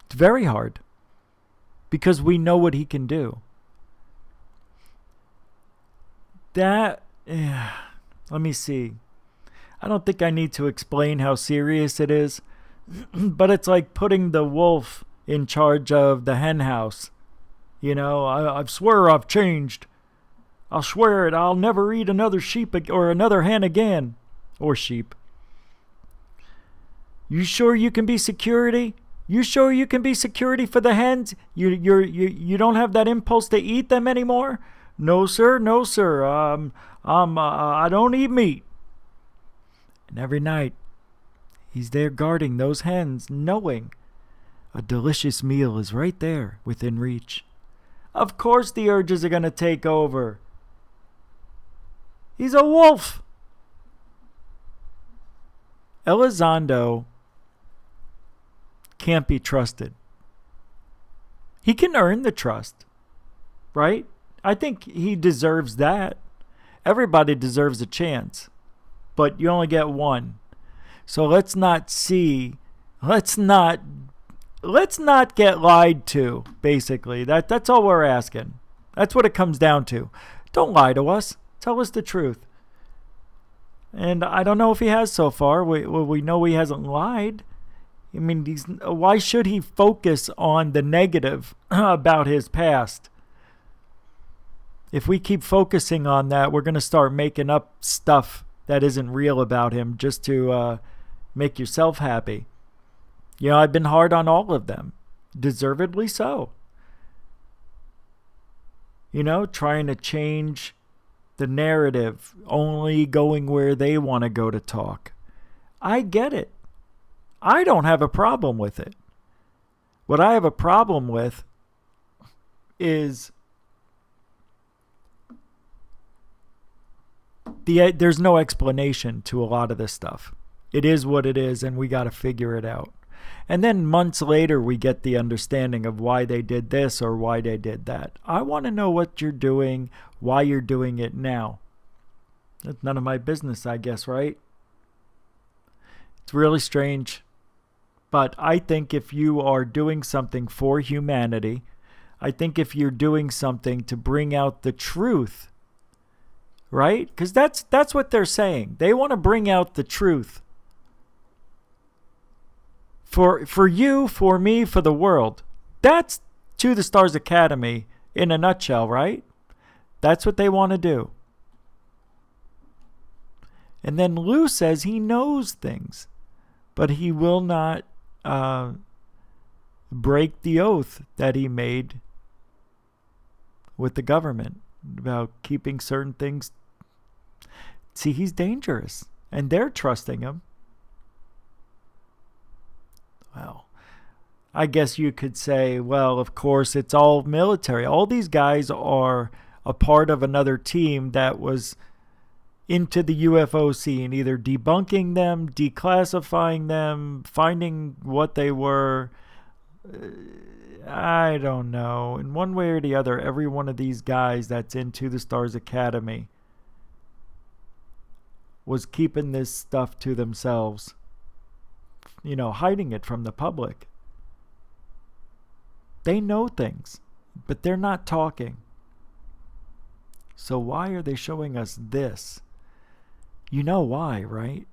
It's very hard because we know what he can do. Let me see. I don't think I need to explain how serious it is, but it's like putting the wolf in charge of the hen house. I swear I've changed. I'll swear it. I'll never eat another sheep or another hen again. Or sheep. You sure you can be security? You sure you can be security for the hens? You don't have that impulse to eat them anymore? No, sir. No, sir. I don't eat meat. And every night, he's there guarding those hens, knowing a delicious meal is right there within reach. Of course the urges are going to take over. He's a wolf. Elizondo can't be trusted. He can earn the trust, right? I think he deserves that. Everybody deserves a chance, but you only get one. So let's not get lied to, basically. That's all we're asking. That's what it comes down to. Don't lie to us. Tell us the truth. And I don't know if he has so far. We know he hasn't lied. I mean, why should he focus on the negative about his past? If we keep focusing on that, we're going to start making up stuff that isn't real about him just to make yourself happy. I've been hard on all of them. Deservedly so. Trying to change the narrative, only going where they want to go to talk. I get it. I don't have a problem with it. What I have a problem with is there's no explanation to a lot of this stuff. It is what it is, and we got to figure it out. And then months later, we get the understanding of why they did this or why they did that. I want to know what you're doing, why you're doing it now. That's none of my business, I guess, right? It's really strange. But I think if you are doing something for humanity, I think if you're doing something to bring out the truth, right? Because that's what they're saying. They want to bring out the truth. For you, for me, for the world. That's To the Stars Academy in a nutshell, right? That's what they want to do. And then Lou says he knows things, but he will not break the oath that he made with the government about keeping certain things. See, he's dangerous, and they're trusting him. Well, I guess you could say, well, of course, it's all military. All these guys are a part of another team that was into the UFO scene, either debunking them, declassifying them, finding what they were. I don't know. In one way or the other, every one of these guys that's into the Stars Academy was keeping this stuff to themselves, hiding it from the public. They know things, but they're not talking. So why are they showing us this? You know why, right?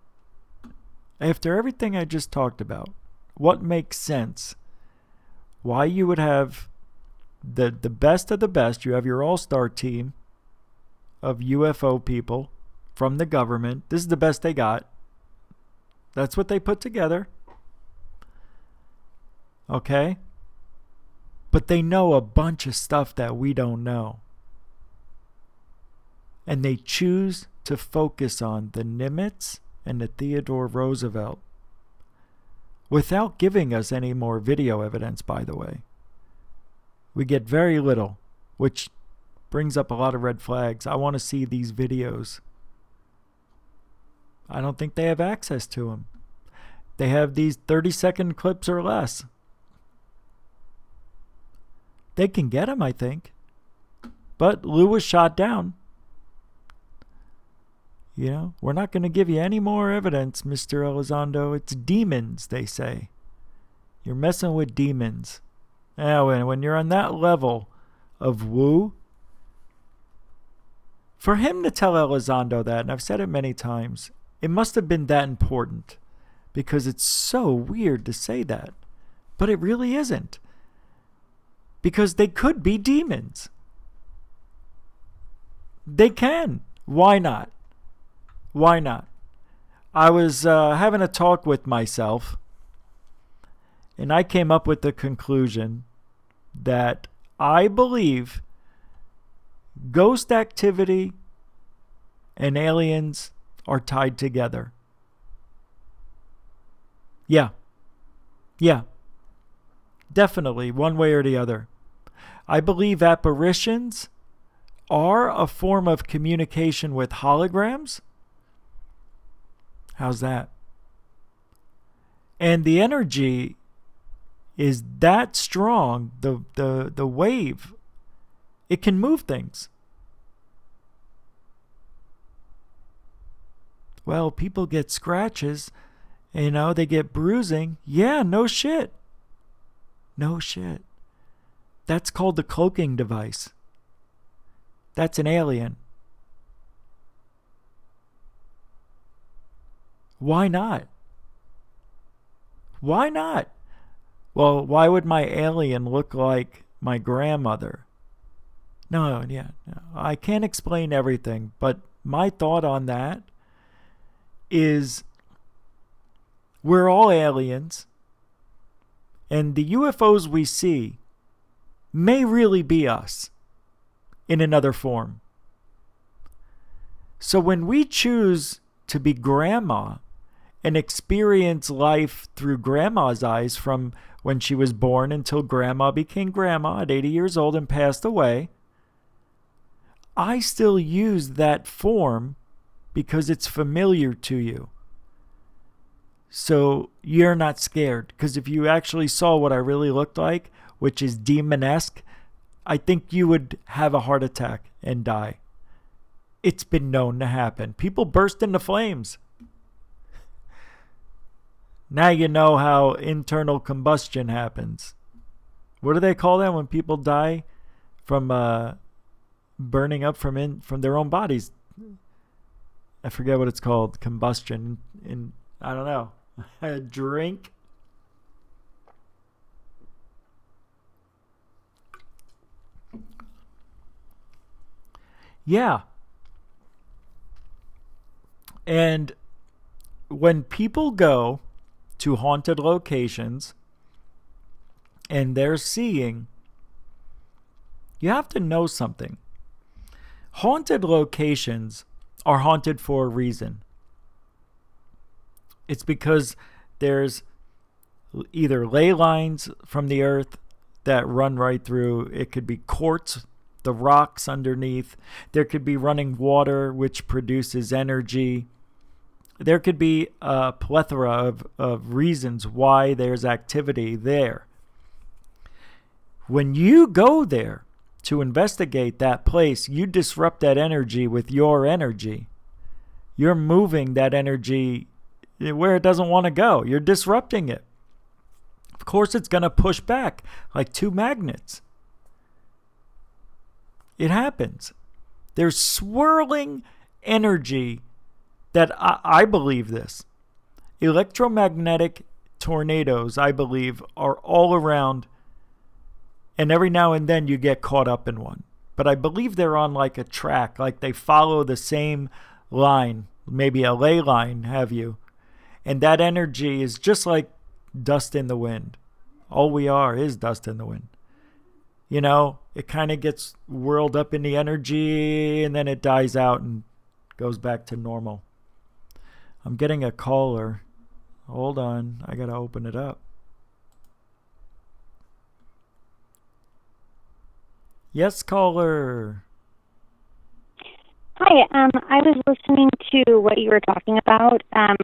After everything I just talked about, what makes sense? Why you would have the best of the best, you have your all-star team of UFO people from the government. This is the best they got. That's what they put together. Okay? But they know a bunch of stuff that we don't know. And they choose to focus on the Nimitz and the Theodore Roosevelt without giving us any more video evidence, by the way. We get very little, which brings up a lot of red flags. I want to see these videos. I don't think they have access to them. They have these 30-second clips or less. They can get them, I think. But Lou was shot down. We're not going to give you any more evidence, Mr. Elizondo. It's demons, they say. You're messing with demons. When you're on that level of woo, for him to tell Elizondo that, and I've said it many times, it must have been that important, because it's so weird to say that. But it really isn't. Because they could be demons. They can. Why not? Why not? I was having a talk with myself, and I came up with the conclusion that I believe ghost activity and aliens are tied together. Yeah. Definitely, one way or the other. I believe apparitions are a form of communication with holograms. How's that? And the energy is that strong, the wave, it can move things. Well, people get scratches, they get bruising. Yeah, no shit. No shit. That's called the cloaking device. That's an alien. Why not? Why not? Well, why would my alien look like my grandmother? No, I can't explain everything, but my thought on that is we're all aliens, and the UFOs we see may really be us in another form. So when we choose to be grandma and experience life through grandma's eyes from when she was born until grandma became grandma at 80 years old and passed away, I still use that form because it's familiar to you. So you're not scared. Because if you actually saw what I really looked like, which is demonesque, I think you would have a heart attack and die. It's been known to happen. People burst into flames. Now you know how internal combustion happens. What do they call that when people die from burning up from their own bodies? I forget what it's called. Combustion. I don't know. A drink. Yeah. And when people go to haunted locations and they're seeing, you have to know something. Haunted locations are haunted for a reason. It's because there's either ley lines from the earth that run right through. It could be quartz, the rocks underneath. There could be running water, which produces energy. There could be a plethora of reasons why there's activity there. When you go there to investigate that place, you disrupt that energy with your energy. you're moving that energy where it doesn't want to go. You're disrupting it. Of course, it's going to push back like two magnets. It happens. There's swirling energy that I believe this. Electromagnetic tornadoes, I believe, are all around. And every now and then you get caught up in one. But I believe they're on like a track, like they follow the same line, maybe a ley line, have you. And that energy is just like dust in the wind. All we are is dust in the wind. You know, it kind of gets whirled up in the energy and then it dies out and goes back to normal. I'm getting a caller. Hold on, I gotta open it up. Yes, caller. Hi, I was listening to what you were talking about. I've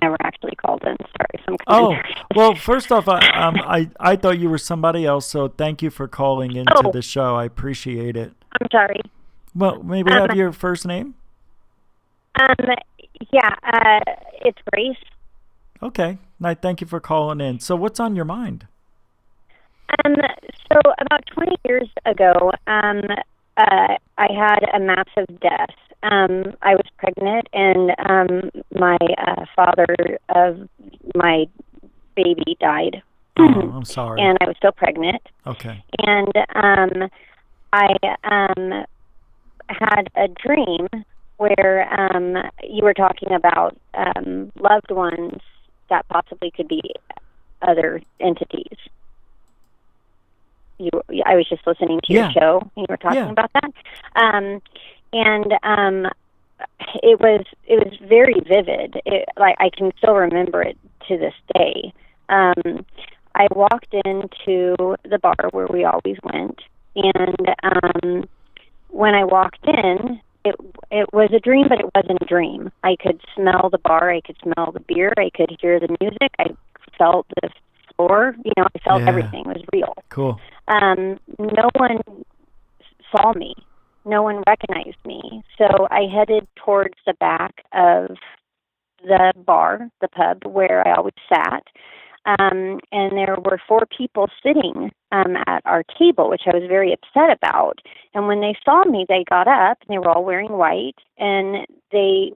never actually called in. Sorry. Oh, well, first off, I thought you were somebody else, so thank you for calling into the show. I appreciate it. I'm sorry. Well, maybe have your first name? Yeah, it's Grace. Okay. Thank you for calling in. So what's on your mind? So about 20 years ago, I had a massive death. I was pregnant, and my father of my baby died. Oh, I'm sorry. And I was still pregnant. Okay. And I had a dream where you were talking about loved ones that possibly could be other entities. I was just listening to your show, and you were talking about that. It was very vivid. I can still remember it to this day. I walked into the bar where we always went, and when I walked in, it was a dream, but it wasn't a dream. I could smell the bar, I could smell the beer, I could hear the music, I felt the floor, I felt everything. It was real. Cool. No one saw me. No one recognized me. So I headed towards the back of the bar, the pub, where I always sat. And there were 4 people sitting at our table, which I was very upset about. And when they saw me, they got up, and they were all wearing white, and they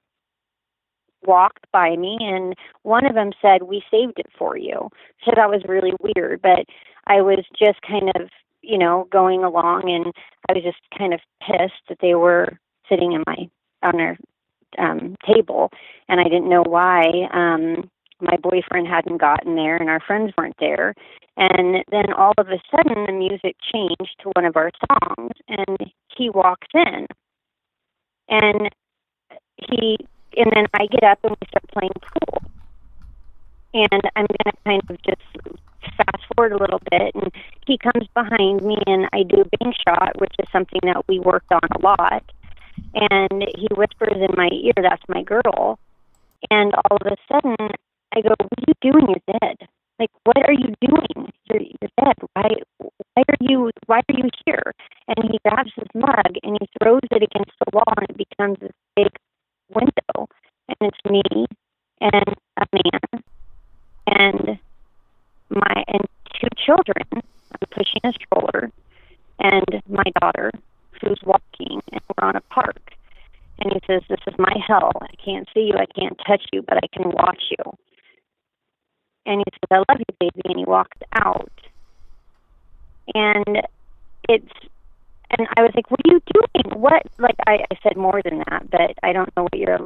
walked by me, and one of them said, "We saved it for you." So that was really weird, but I was just kind of, going along, and I was just kind of pissed that they were sitting on their table, and I didn't know why. My boyfriend hadn't gotten there, and our friends weren't there. And then all of a sudden, the music changed to one of our songs, and he walks in, and then I get up and we start playing pool. And I'm going to kind of just fast forward a little bit, and he comes behind me, and I do a bank shot, which is something that we worked on a lot. And he whispers in my ear, "That's my girl." And all of a sudden, I go, "What are you doing? You're dead. Like, what are you doing? You're dead. Why are you here?" And he grabs his mug and he throws it against the wall, and it becomes this big window, and it's me and a man and 2 children. I'm pushing a stroller, and my daughter who's walking, and we're on a park. And he says, "This is my hell. I can't see you, I can't touch you, but I can watch you." And he says, "I love you, baby," and he walked out. And I was like, "What are you doing? What?" Like, I said more than that, but I don't know what I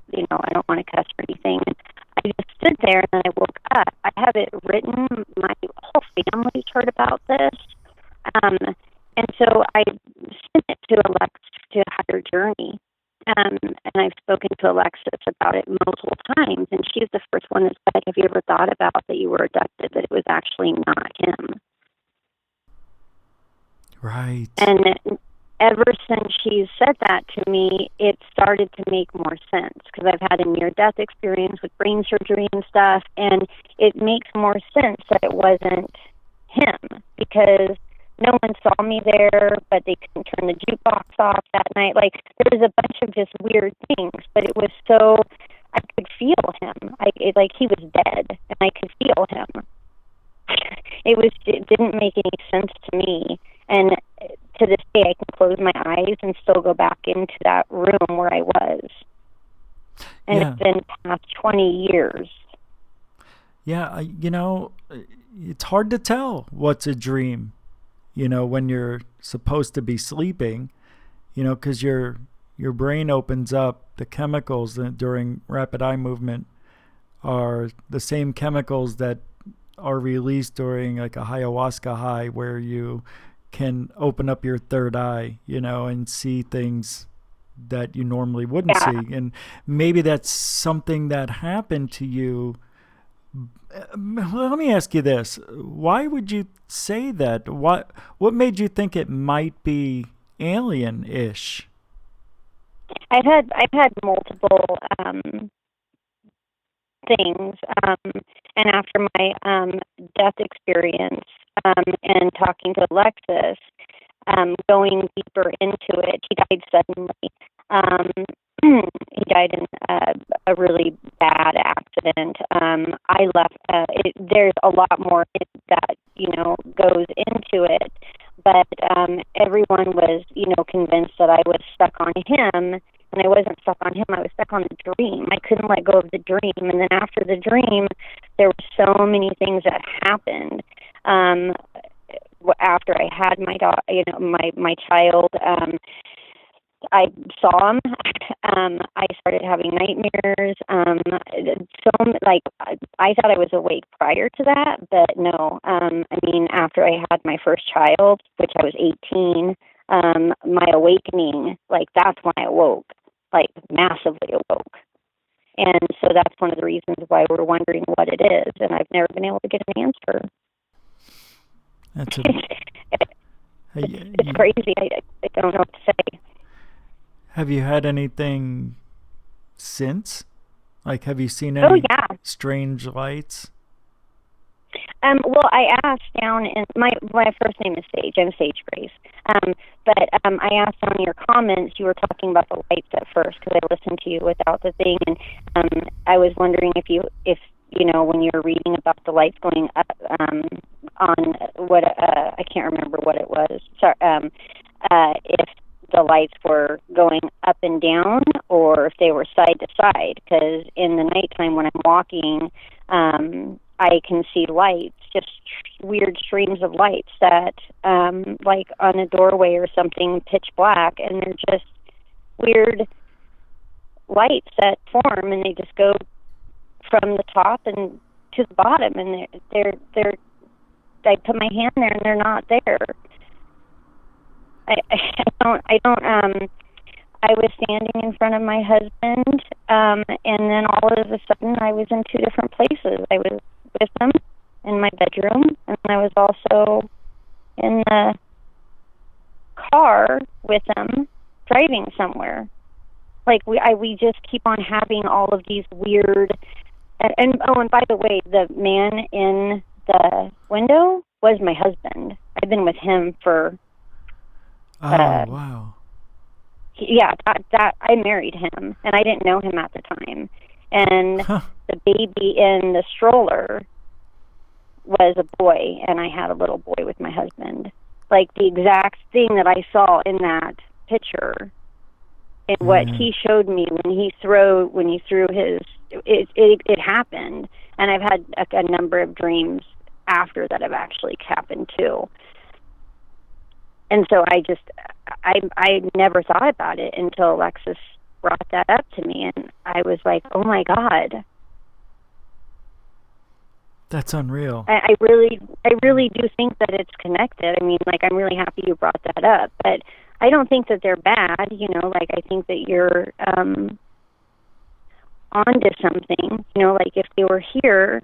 don't want to cuss or anything. And I just stood there, and then I woke up. I have it written. My whole family's heard about this. And so I sent it to Alexis to Higher Journey. And I've spoken to Alexis about it multiple times, and she's the first one that said, "Have you ever thought about that you were abducted, that it was actually not him?" Right. And ever since she said that to me, it started to make more sense, because I've had a near-death experience with brain surgery and stuff, and it makes more sense that it wasn't him, because, 'cause, I mean, I can still remember it to this day. And I was like, "What are you doing? What?" Like, I said more than that, but I don't know what I don't want to cuss or anything. I just stood there, and then I woke up. I have it written. My whole family's heard about this. And it makes more sense that it wasn't him, because no one saw me there, but they couldn't turn the jukebox off that night. Like, there was a bunch of just weird things, but it was so, I could feel him. Like he was dead, and I could feel him. It didn't make any sense to me. And to this day, I can close my eyes and still go back into that room where I was. And It's been past 20 years. Yeah, it's hard to tell what's a dream, when you're supposed to be sleeping, because your brain opens up. The chemicals that during rapid eye movement are the same chemicals that are released during like a ayahuasca high, where you can open up your third eye, and see things that you normally wouldn't see. And maybe that's something that happened to you. Let me ask you this. Why would you say that? What made you think it might be alien-ish? I've had multiple things, and after my death experience and talking to Alexis, going deeper into it, he died suddenly. He died in a really bad accident. I left. There's a lot more that goes into it, but everyone was convinced that I was stuck on him, and I wasn't stuck on him. I was stuck on the dream. I couldn't let go of the dream, and then after the dream, there were so many things that happened. After I had my daughter, my child. I saw him. I started having nightmares. I thought I was awake prior to that, but no. After I had my first child, which I was 18, my awakening, that's when I awoke, massively awoke. And so that's one of the reasons why we're wondering what it is, and I've never been able to get an answer. It's crazy. I don't know what to say. Have you had anything since? Have you seen any strange lights? Well, I asked down in my first name is Sage. I'm Sage Grace. But I asked on your comments. You were talking about the lights at first because I listened to you without the thing, and I was wondering if when you were reading about the lights going up on what I can't remember what it was. Sorry, if the lights were going up and down or if they were side to side, because in the nighttime when I'm walking, I can see lights, just weird streams of lights that, like on a doorway or something, pitch black, and they're just weird lights that form, and they just go from the top and to the bottom, and they're I put my hand there and they're not there. I was standing in front of my husband, and then all of a sudden I was in two different places. I was with him in my bedroom, and I was also in the car with him driving somewhere. We just keep on having all of these weird, and by the way, the man in the window was my husband. I've been with him for wow. Yeah, that I married him, and I didn't know him at the time. And the baby in the stroller was a boy, and I had a little boy with my husband. The exact thing that I saw in that picture, and what he showed me when he threw his, it happened. And I've had a number of dreams after that have actually happened too. And so I never thought about it until Alexis brought that up to me, and I was like, oh my God. That's unreal. I really do think that it's connected. I'm really happy you brought that up, but I don't think that they're bad, I think that you're onto something, if they were here,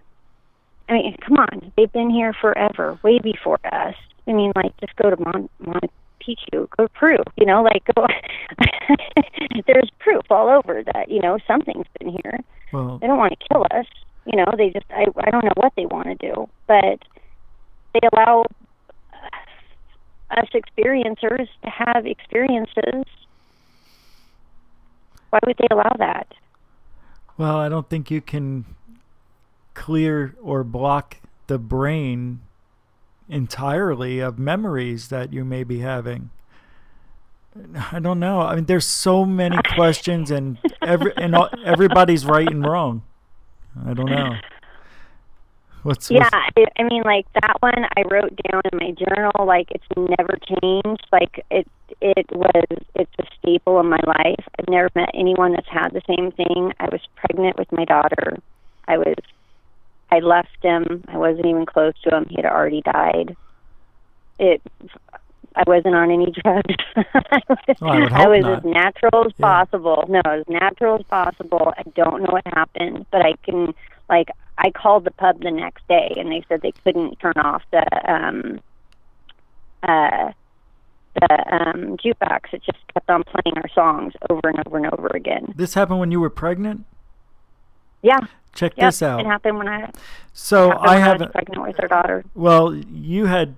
come on, they've been here forever, way before us. Just go to Machu Picchu, go to Peru, go. There's proof all over that, something's been here. Well, they don't want to kill us, they just, I don't know what they want to do, but they allow us experiencers to have experiences. Why would they allow that? Well, I don't think you can clear or block the brain entirely of memories that you may be having. I don't know. I mean, there's so many questions, and everybody's right and wrong. I don't know. I mean, like that one I wrote down in my journal. Like it's never changed. Like it's a staple of my life. I've never met anyone that's had the same thing. I was pregnant with my daughter. I left him. I wasn't even close to him. He had already died. I wasn't on any drugs. I was as natural as possible. No, as natural as possible. I don't know what happened, but I called the pub the next day, and they said they couldn't turn off the jukebox. It just kept on playing our songs over and over and over again. This happened when you were pregnant? Yeah. Check this out. It happened when I was pregnant with our daughter. Well, you had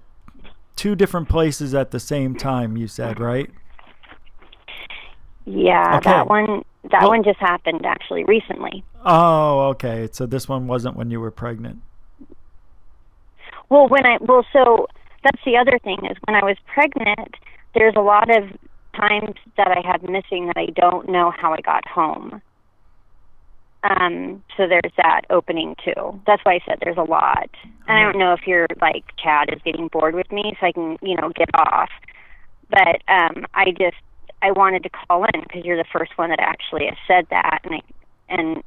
2 different places at the same time, you said, right? Yeah, okay. That one just happened actually recently. Oh, okay. So this one wasn't when you were pregnant. Well, so that's the other thing is when I was pregnant, there's a lot of times that I had missing that I don't know how I got home. So there's that opening too. That's why I said there's a lot. And I don't know if you're like Chad is getting bored with me, so I can, get off. But I wanted to call in because you're the first one that actually has said that, and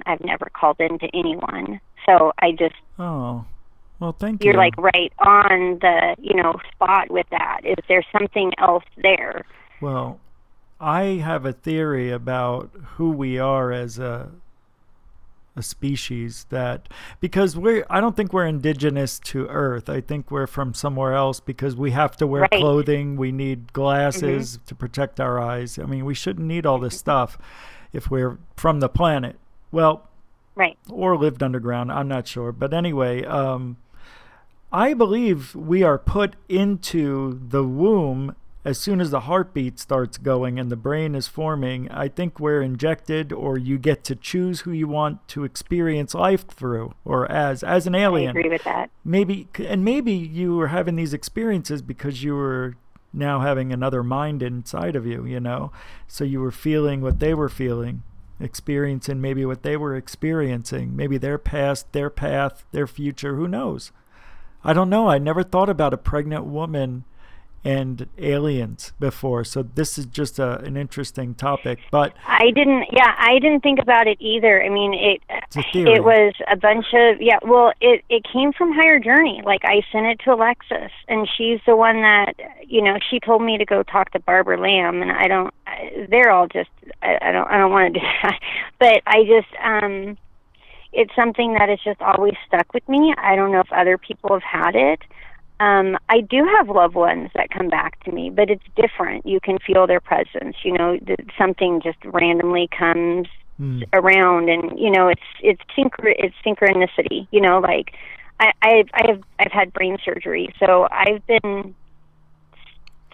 I've never called in to anyone. So I just. Oh, well, thank you. You're like right on the spot with that. Is there something else there? Well, I have a theory about who we are as a species, that because I don't think we're indigenous to Earth. I think we're from somewhere else because we have to wear clothing. We need glasses to protect our eyes. I mean, we shouldn't need all this stuff if we're from the planet. Well, or lived underground. I'm not sure. But anyway, I believe we are put into the womb as soon as the heartbeat starts going and the brain is forming. I think we're injected, or you get to choose who you want to experience life through, or as an alien. I agree with that. Maybe you were having these experiences because you were now having another mind inside of you, so you were feeling what they were feeling, experiencing maybe what they were experiencing, maybe their past, their path, their future, who knows? I don't know. I never thought about a pregnant woman and aliens before, so this is just an interesting topic. But I didn't think about it either. I mean, it was a bunch of it came from Higher Journey. Like I sent it to Alexis, and she's the one that she told me to go talk to Barbara Lamb, and I don't want to do that, but I just it's something that has just always stuck with me. I don't know if other people have had it. I do have loved ones that come back to me, but it's different. You can feel their presence. Something just randomly comes around, and it's synchronicity. Like I've had brain surgery, so I've been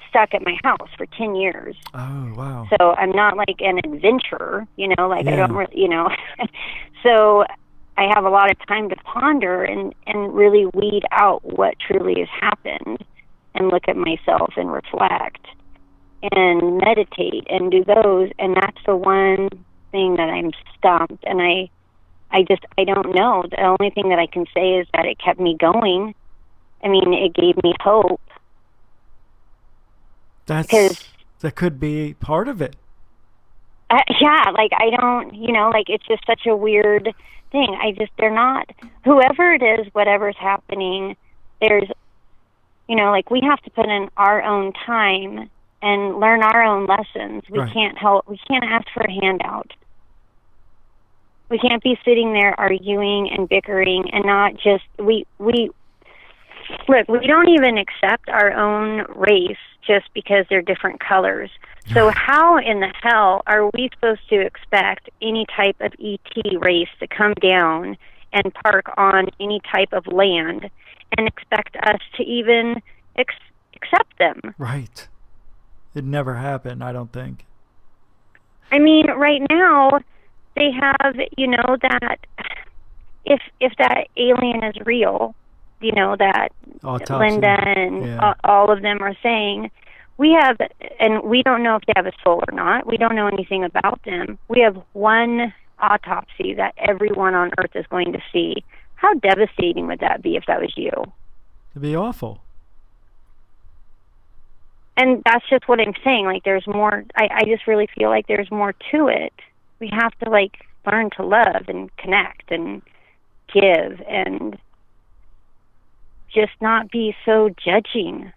stuck at my house for 10 years. Oh wow! So I'm not like an adventurer. I don't really, so I have a lot of time to ponder and really weed out what truly has happened and look at myself and reflect and meditate and do those. And that's the one thing that I'm stumped. And I don't know. The only thing that I can say is that it kept me going. I mean, it gave me hope. That could be part of it. I don't, it's just such a weird thing. They're not, whoever it is, whatever's happening, there's, we have to put in our own time and learn our own lessons. We can't ask for a handout. We can't be sitting there arguing and bickering and not just, look, we don't even accept our own race just because they're different colors. So how in the hell are we supposed to expect any type of ET race to come down and park on any type of land and expect us to even accept them. Right. It never happened, I don't think. I mean, right now, they have, that if that alien is real, that Autopsy. Linda and all of them are saying, we have, and we don't know if they have a soul or not. We don't know anything about them. We have one autopsy that everyone on Earth is going to see. How devastating would that be if that was you? It'd be awful. And that's just what I'm saying. Like, there's more. I just really feel like there's more to it. We have to, learn to love and connect and give and just not be so judging.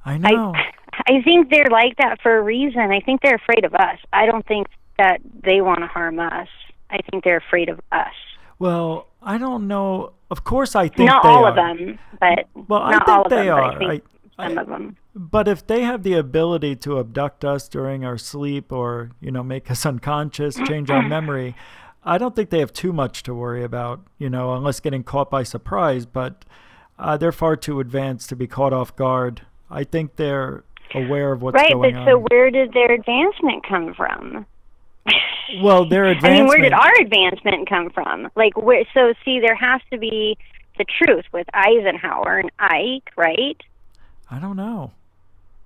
I know. I think they're like that for a reason. I think they're afraid of us. I don't think that they want to harm us. I think they're afraid of us. Well, I don't know. Of course, I think not they all are. of them, but well, not I think all of they them. are. But I think some of them. But if they have the ability to abduct us during our sleep, or make us unconscious, change our memory, I don't think they have too much to worry about. Unless getting caught by surprise. But they're far too advanced to be caught off guard. I think they're aware of what's going on. Right, but so where did their advancement come from? Well, their advancement... I mean, where did our advancement come from? So see, there has to be the truth with Eisenhower and Ike, right? I don't know.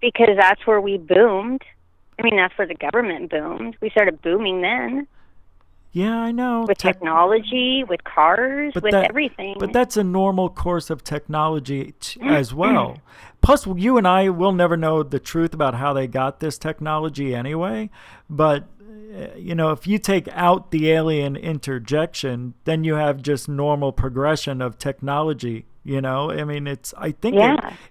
Because that's where we boomed. I mean, that's where the government boomed. We started booming then. Yeah, I know. With technology, with cars, with everything. But that's a normal course of technology as well. Plus, you and I will never know the truth about how they got this technology anyway. But, if you take out the alien interjection, then you have just normal progression of technology. I mean, I think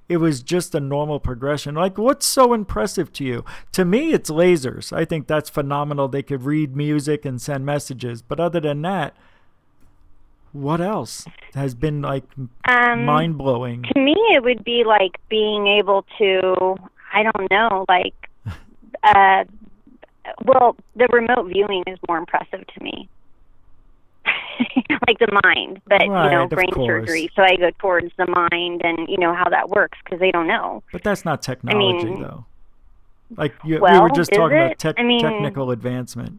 it was just a normal progression. What's so impressive to you? To me, it's lasers. I think that's phenomenal. They could read music and send messages. But other than that, what else has been mind-blowing? To me, it would be like being able to, I don't know, well, the remote viewing is more impressive to me. Like the mind, but right, brain surgery. So I go towards the mind and how that works because they don't know. But that's not technology, though. We well, were just talking about I mean, technical advancement.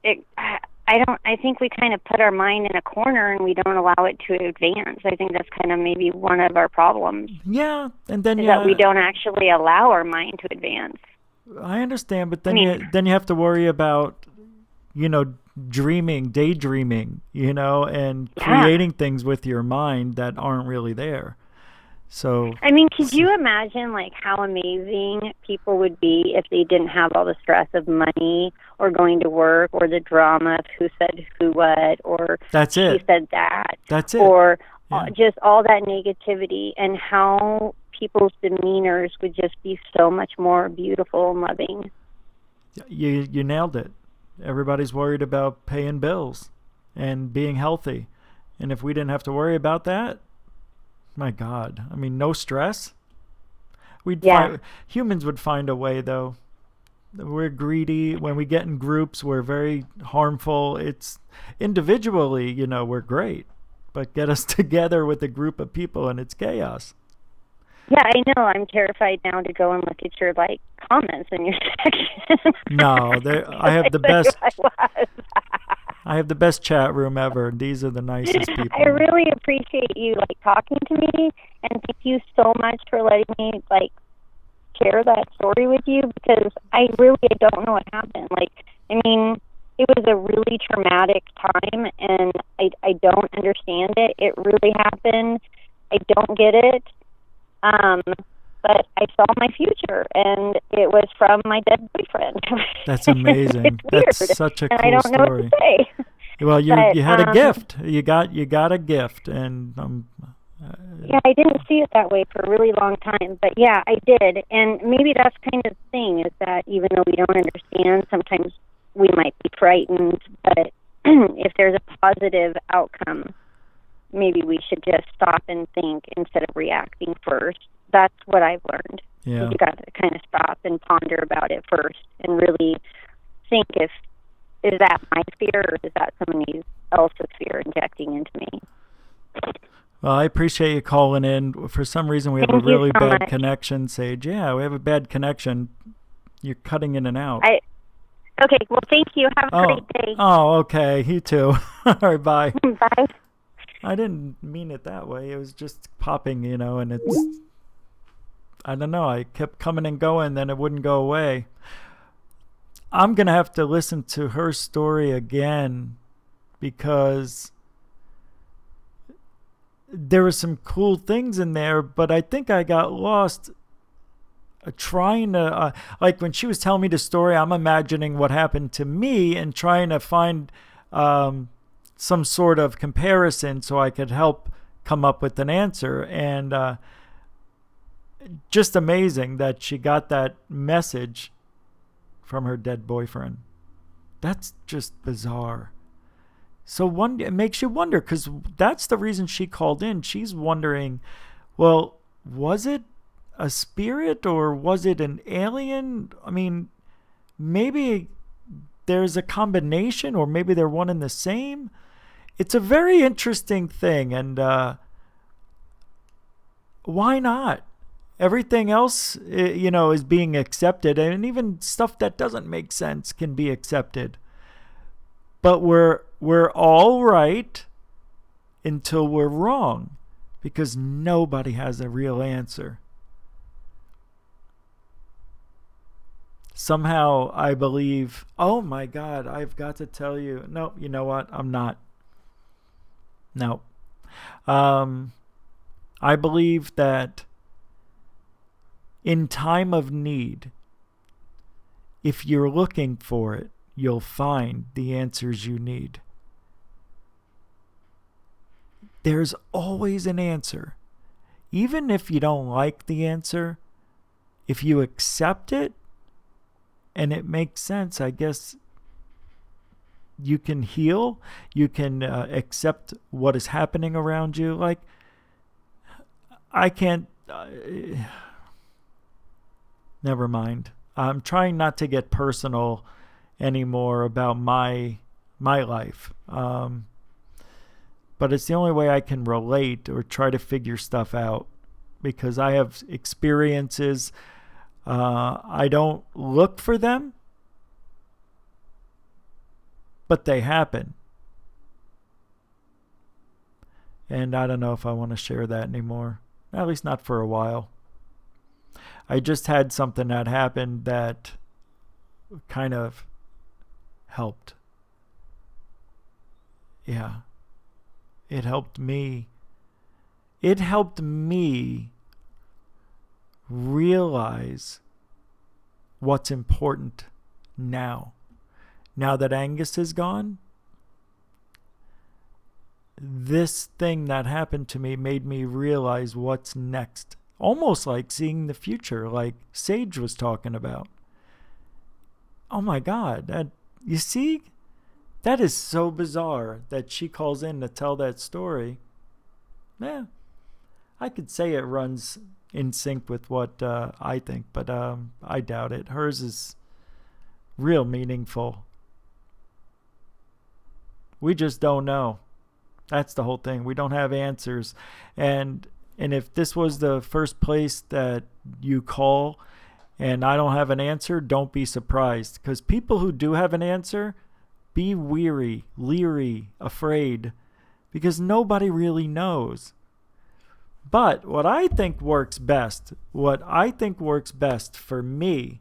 I think we kind of put our mind in a corner and we don't allow it to advance. I think that's kind of maybe one of our problems. Yeah, and then that we don't actually allow our mind to advance. I understand, but then you have to worry about daydreaming, and creating things with your mind that aren't really there. So I mean, could you imagine how amazing people would be if they didn't have all the stress of money or going to work or the drama of who said who what or that's she it. said that. That's it. Or just all that negativity, and how people's demeanors would just be so much more beautiful and loving. You nailed it. Everybody's worried about paying bills and being healthy. And if we didn't have to worry about that, my God, I mean, no stress. Humans would find a way, though. We're greedy. When we get in groups, we're very harmful. It's individually, we're great. But get us together with a group of people and it's chaos. Yeah, I know. I'm terrified now to go and look at your comments in your section. No, I have the best. I have the best chat room ever. These are the nicest people. I really appreciate you talking to me, and thank you so much for letting me share that story with you, because I don't know what happened. I mean, it was a really traumatic time, and I don't understand it. It really happened. I don't get it. But I saw my future, and it was from my dead boyfriend. That's amazing. That's such a cool story. I don't know what to say. Well, you had a gift. You got a gift, and yeah, I didn't see it that way for a really long time, but yeah, I did. And maybe that's kind of the thing, is that even though we don't understand, sometimes we might be frightened, but if there's a positive outcome, maybe we should just stop and think instead of reacting first. That's what I've learned. Yeah. You got to kind of stop and ponder about it first and really think, is that my fear or is that somebody else's fear injecting into me? Well, Well, I appreciate you calling in. For some reason, we have a really bad connection, Sage. Yeah, we have a bad connection. You're cutting in and out. Okay, well, thank you. Have a great day. Oh, okay. You too. All right, bye. Bye. I didn't mean it that way. It was just popping, and it's... I don't know. I kept coming and going, then it wouldn't go away. I'm going to have to listen to her story again because there were some cool things in there, but I think I got lost trying to, like when she was telling me the story, I'm imagining what happened to me and trying to find some sort of comparison so I could help come up with an answer. And just amazing that she got that message from her dead boyfriend. That's just bizarre. So it makes you wonder, because that's the reason she called in. She's wondering, well, was it a spirit or was it an alien? I mean, maybe there's a combination, or maybe they're one and the same. It's a very interesting thing, and why not? Everything else, is being accepted, and even stuff that doesn't make sense can be accepted. But we're all right until we're wrong, because nobody has a real answer. Somehow I believe, oh my God, I've got to tell you. No, you know what? I'm not. No. I believe that in time of need, if you're looking for it, you'll find the answers you need. There's always an answer. Even if you don't like the answer, if you accept it and it makes sense, I guess you can heal. You can accept what is happening around you. Like, I can't... never mind. I'm trying not to get personal anymore about my life. But it's the only way I can relate or try to figure stuff out, because I have experiences. I don't look for them, but they happen. And I don't know if I want to share that anymore. At least not for a while. I just had something that happened that kind of helped. Yeah. It helped me. It helped me realize what's important now. Now that Angus is gone, this thing that happened to me made me realize what's next. Almost like seeing the future, like Sage was talking about. Oh my God, you see? That is so bizarre that she calls in to tell that story. Yeah, I could say it runs in sync with what I think, but I doubt it. Hers is real meaningful. We just don't know. That's the whole thing. We don't have answers. And if this was the first place that you call and I don't have an answer, don't be surprised. Because people who do have an answer, be weary, leery, afraid, because nobody really knows. But what I think works best for me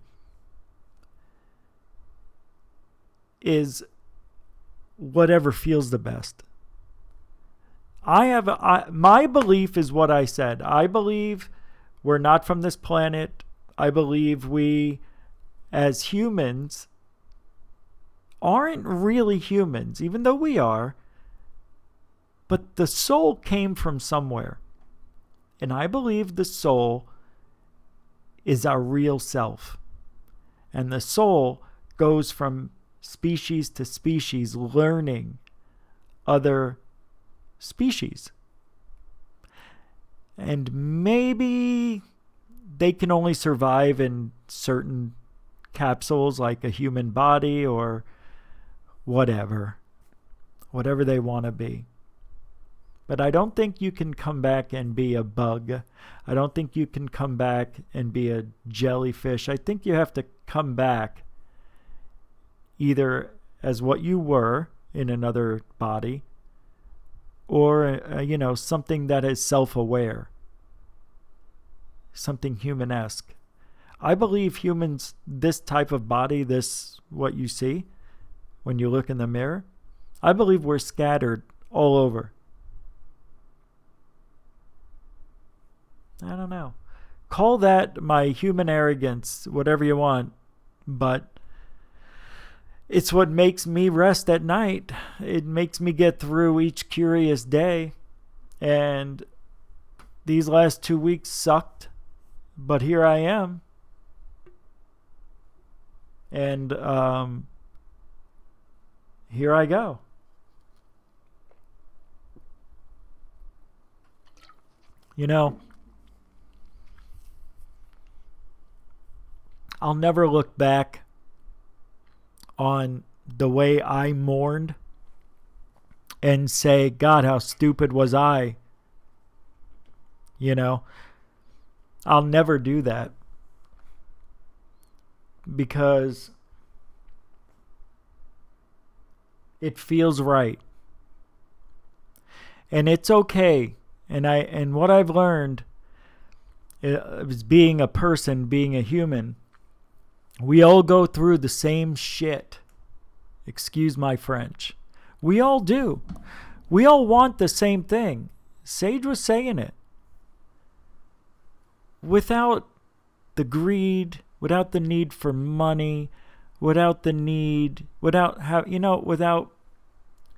is whatever feels the best. My belief is what I said. I believe we're not from this planet. I believe we, as humans, aren't really humans, even though we are. But the soul came from somewhere. And I believe the soul is our real self. And the soul goes from species to species, learning other species. And maybe they can only survive in certain capsules, like a human body or whatever they want to be. But I don't think you can come back and be a bug. I don't think you can come back and be a jellyfish. I think you have to come back either as what you were in another body, or, something that is self-aware, something human-esque. I believe humans, this type of body, this, what you see when you look in the mirror, I believe we're scattered all over. I don't know. Call that my human arrogance, whatever you want, but it's what makes me rest at night. It makes me get through each curious day. And these last 2 weeks sucked, but here I am. And here I go. I'll never look back on the way I mourned and say, God, how stupid was I? I'll never do that, because it feels right. And it's okay. And what I've learned is being a person, being a human, we all go through the same shit. Excuse my French. We all do. We all want the same thing. Sage was saying it. Without the greed, without the need for money, without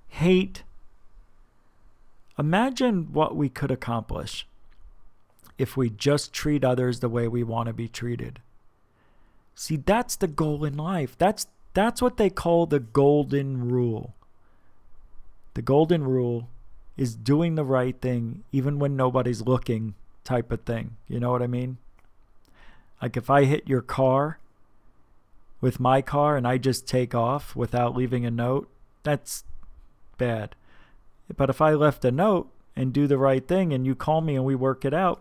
hate. Imagine what we could accomplish if we just treat others the way we want to be treated. See, that's the goal in life. That's what they call the golden rule. The golden rule is doing the right thing even when nobody's looking, type of thing. You know what I mean? Like if I hit your car with my car and I just take off without leaving a note, that's bad. But if I left a note and do the right thing and you call me and we work it out,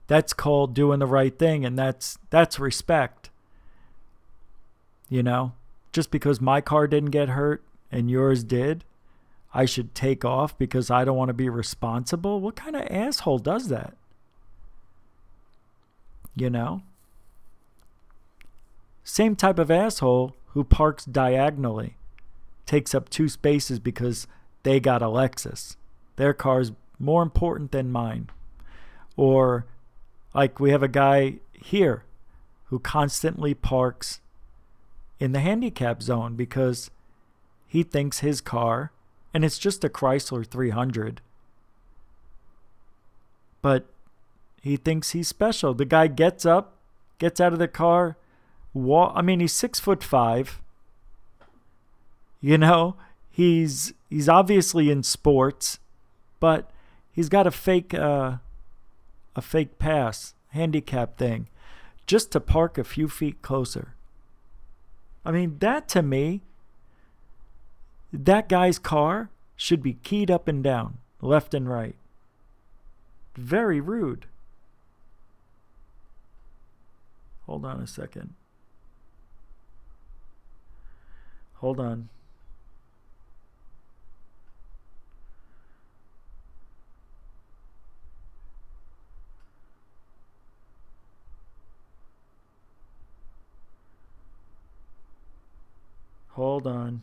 that's called doing the right thing, and that's respect. Just because my car didn't get hurt and yours did, I should take off because I don't want to be responsible? What kind of asshole does that? Same type of asshole who parks diagonally, takes up 2 spaces because they got a Lexus. Their car's more important than mine. Or like we have a guy here who constantly parks in the handicap zone because he thinks his car, and it's just a Chrysler 300, but he thinks he's special. The guy gets up, gets out of the car, he's 6'5". He's obviously in sports, but he's got a fake pass, handicap thing, just to park a few feet closer. That to me, that guy's car should be keyed up and down, left and right. Very rude. Hold on a second. Hold on. Hold on.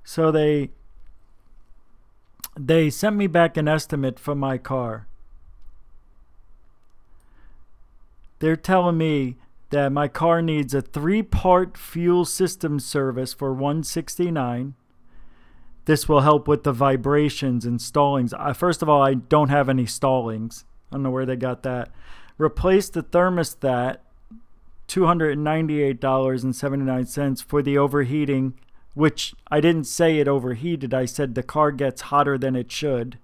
So they sent me back an estimate for my car. They're telling me that my car needs a 3-part fuel system service for $169. This will help with the vibrations and stallings. First of all, I don't have any stallings. I don't know where they got that. Replace the thermostat, $298.79 for the overheating, which I didn't say it overheated. I said the car gets hotter than it should.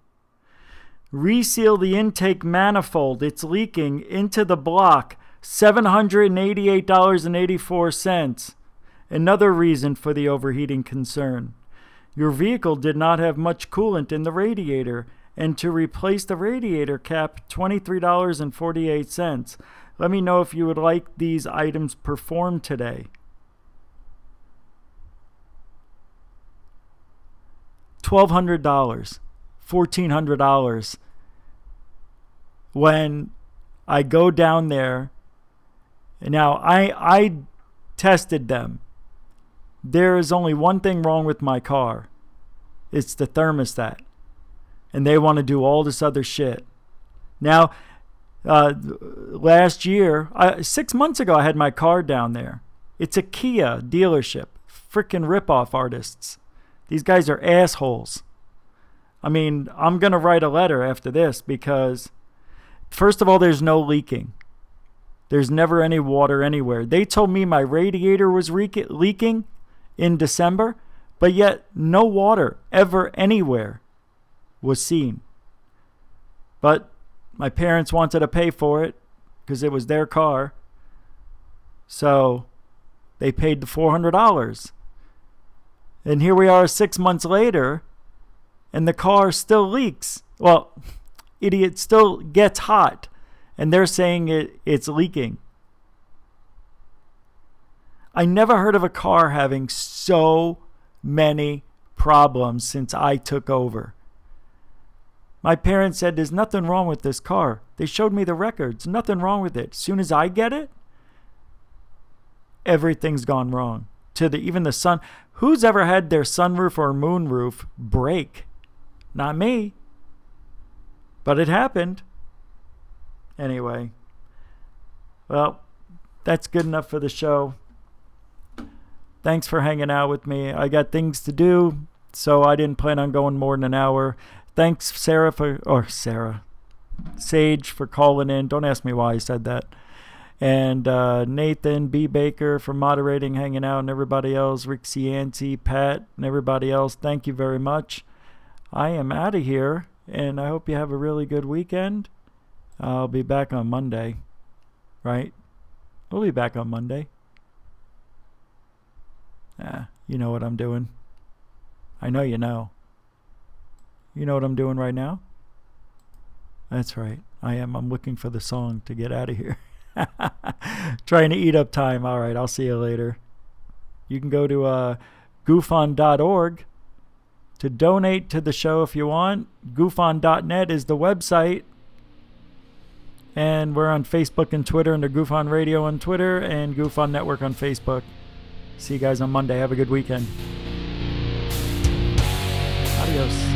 Reseal the intake manifold. It's leaking into the block. $788.84. Another reason for the overheating concern. Your vehicle did not have much coolant in the radiator, and to replace the radiator cap, $23.48. Let me know if you would like these items performed today. $1,200, $1,400. When I go down there, now I tested them. There is only one thing wrong with my car. It's the thermostat. And they want to do all this other shit. Now, last year, 6 months ago, I had my car down there. It's a Kia dealership. Frickin' rip-off artists. These guys are assholes. I mean, I'm going to write a letter after this because, first of all, there's no leaking. There's never any water anywhere. They told me my radiator was leaking in December, but yet no water ever anywhere was seen. But my parents wanted to pay for it because it was their car. So they paid the $400. And here we are 6 months later, and the car still leaks. Well, it still gets hot, and they're saying it's leaking. I never heard of a car having so many problems since I took over. My parents said, there's nothing wrong with this car. They showed me the records. Nothing wrong with it. As soon as I get it, everything's gone wrong. Even the sun. Who's ever had their sunroof or moonroof break? Not me. But it happened. Anyway. Well, that's good enough for the show. Thanks for hanging out with me. I got things to do, so I didn't plan on going more than an hour. Thanks, Sage for calling in. Don't ask me why I said that. And Nathan B. Baker for moderating, hanging out, and everybody else. Rick Cianci, Pat, and everybody else. Thank you very much. I am out of here, and I hope you have a really good weekend. I'll be back on Monday, right? We'll be back on Monday. You know what I'm doing. I know you know. You know what I'm doing right now? That's right. I am. I'm looking for the song to get out of here. Trying to eat up time. All right. I'll see you later. You can go to goofon.org to donate to the show if you want. Goofon.net is the website. And we're on Facebook and Twitter under Goofon Radio on Twitter and Goofon Network on Facebook. See you guys on Monday. Have a good weekend. Adios.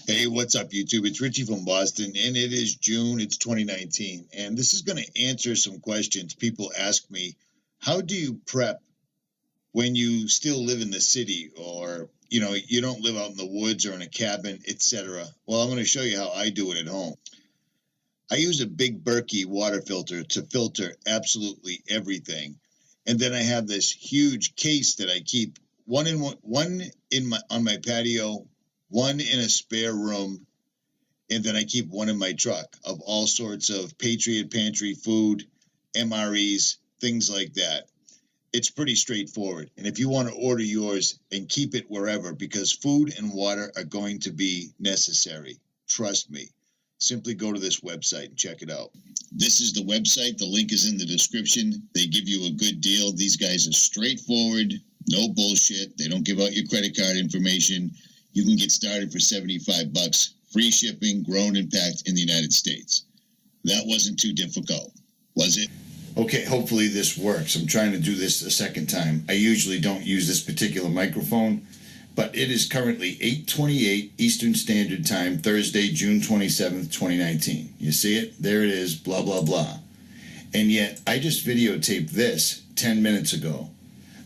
Hey, what's up, YouTube? It's Richie from Boston, and it is June. It's 2019, and this is going to answer some questions people ask me. How do you prep when you still live in the city, or you don't live out in the woods or in a cabin, etc.? Well, I'm going to show you how I do it at home. I use a big Berkey water filter to filter absolutely everything, and then I have this huge case that I keep one on my patio, one in a spare room, and then I keep one in my truck of all sorts of Patriot Pantry food, MREs, things like that. It's pretty straightforward. And if you want to order yours and keep it wherever, because food and water are going to be necessary, trust me, simply go to this website and check it out. This is the website. The link is in the description. They give you a good deal. These guys are straightforward, no bullshit. They don't give out your credit card information. You can get started for $75, free shipping, grown and packed in the United States. That wasn't too difficult, was it? Okay, hopefully this works. I'm trying to do this a second time. I usually don't use this particular microphone, but it is currently 8:28 Eastern Standard Time, Thursday, June 27th, 2019. You see it? There it is, blah, blah, blah. And yet, I just videotaped this 10 minutes ago.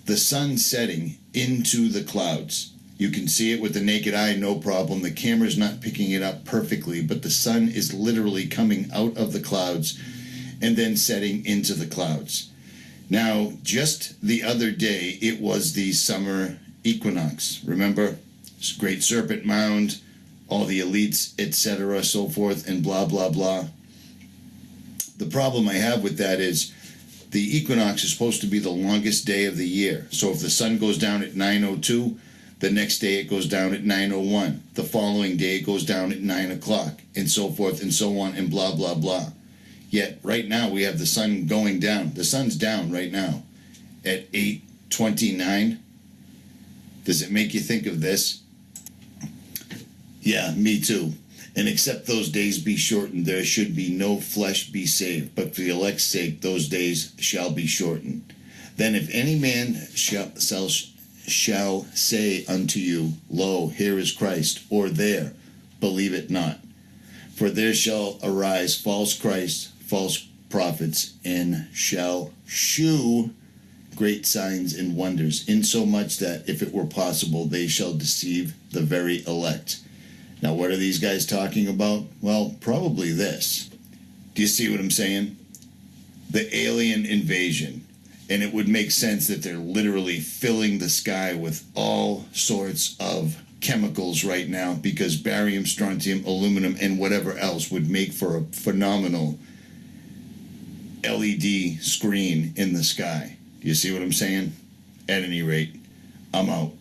The sun setting into the clouds. You can see it with the naked eye, no problem. The camera's not picking it up perfectly, but the sun is literally coming out of the clouds and then setting into the clouds. Now, just the other day, it was the summer equinox. Remember? Great Serpent Mound, all the elites, etc., so forth, and blah, blah, blah. The problem I have with that is the equinox is supposed to be the longest day of the year. So if the sun goes down at 9:02, the next day it goes down at 9:01. The following day it goes down at 9 o'clock, and so forth and so on, and blah, blah, blah. Yet right now we have the sun going down. The sun's down right now at 8:29. Does it make you think of this? Yeah, me too. And except those days be shortened, there should be no flesh be saved. But for the elect's sake, those days shall be shortened. Then if any man shall say unto you, Lo, here is Christ, or there, believe it not. For there shall arise false Christs, false prophets, and shall shew great signs and wonders, insomuch that, if it were possible, they shall deceive the very elect. Now, what are these guys talking about? Well, probably this. Do you see what I'm saying? The alien invasion. And it would make sense that they're literally filling the sky with all sorts of chemicals right now, because barium, strontium, aluminum, and whatever else would make for a phenomenal LED screen in the sky. Do you see what I'm saying? At any rate, I'm out.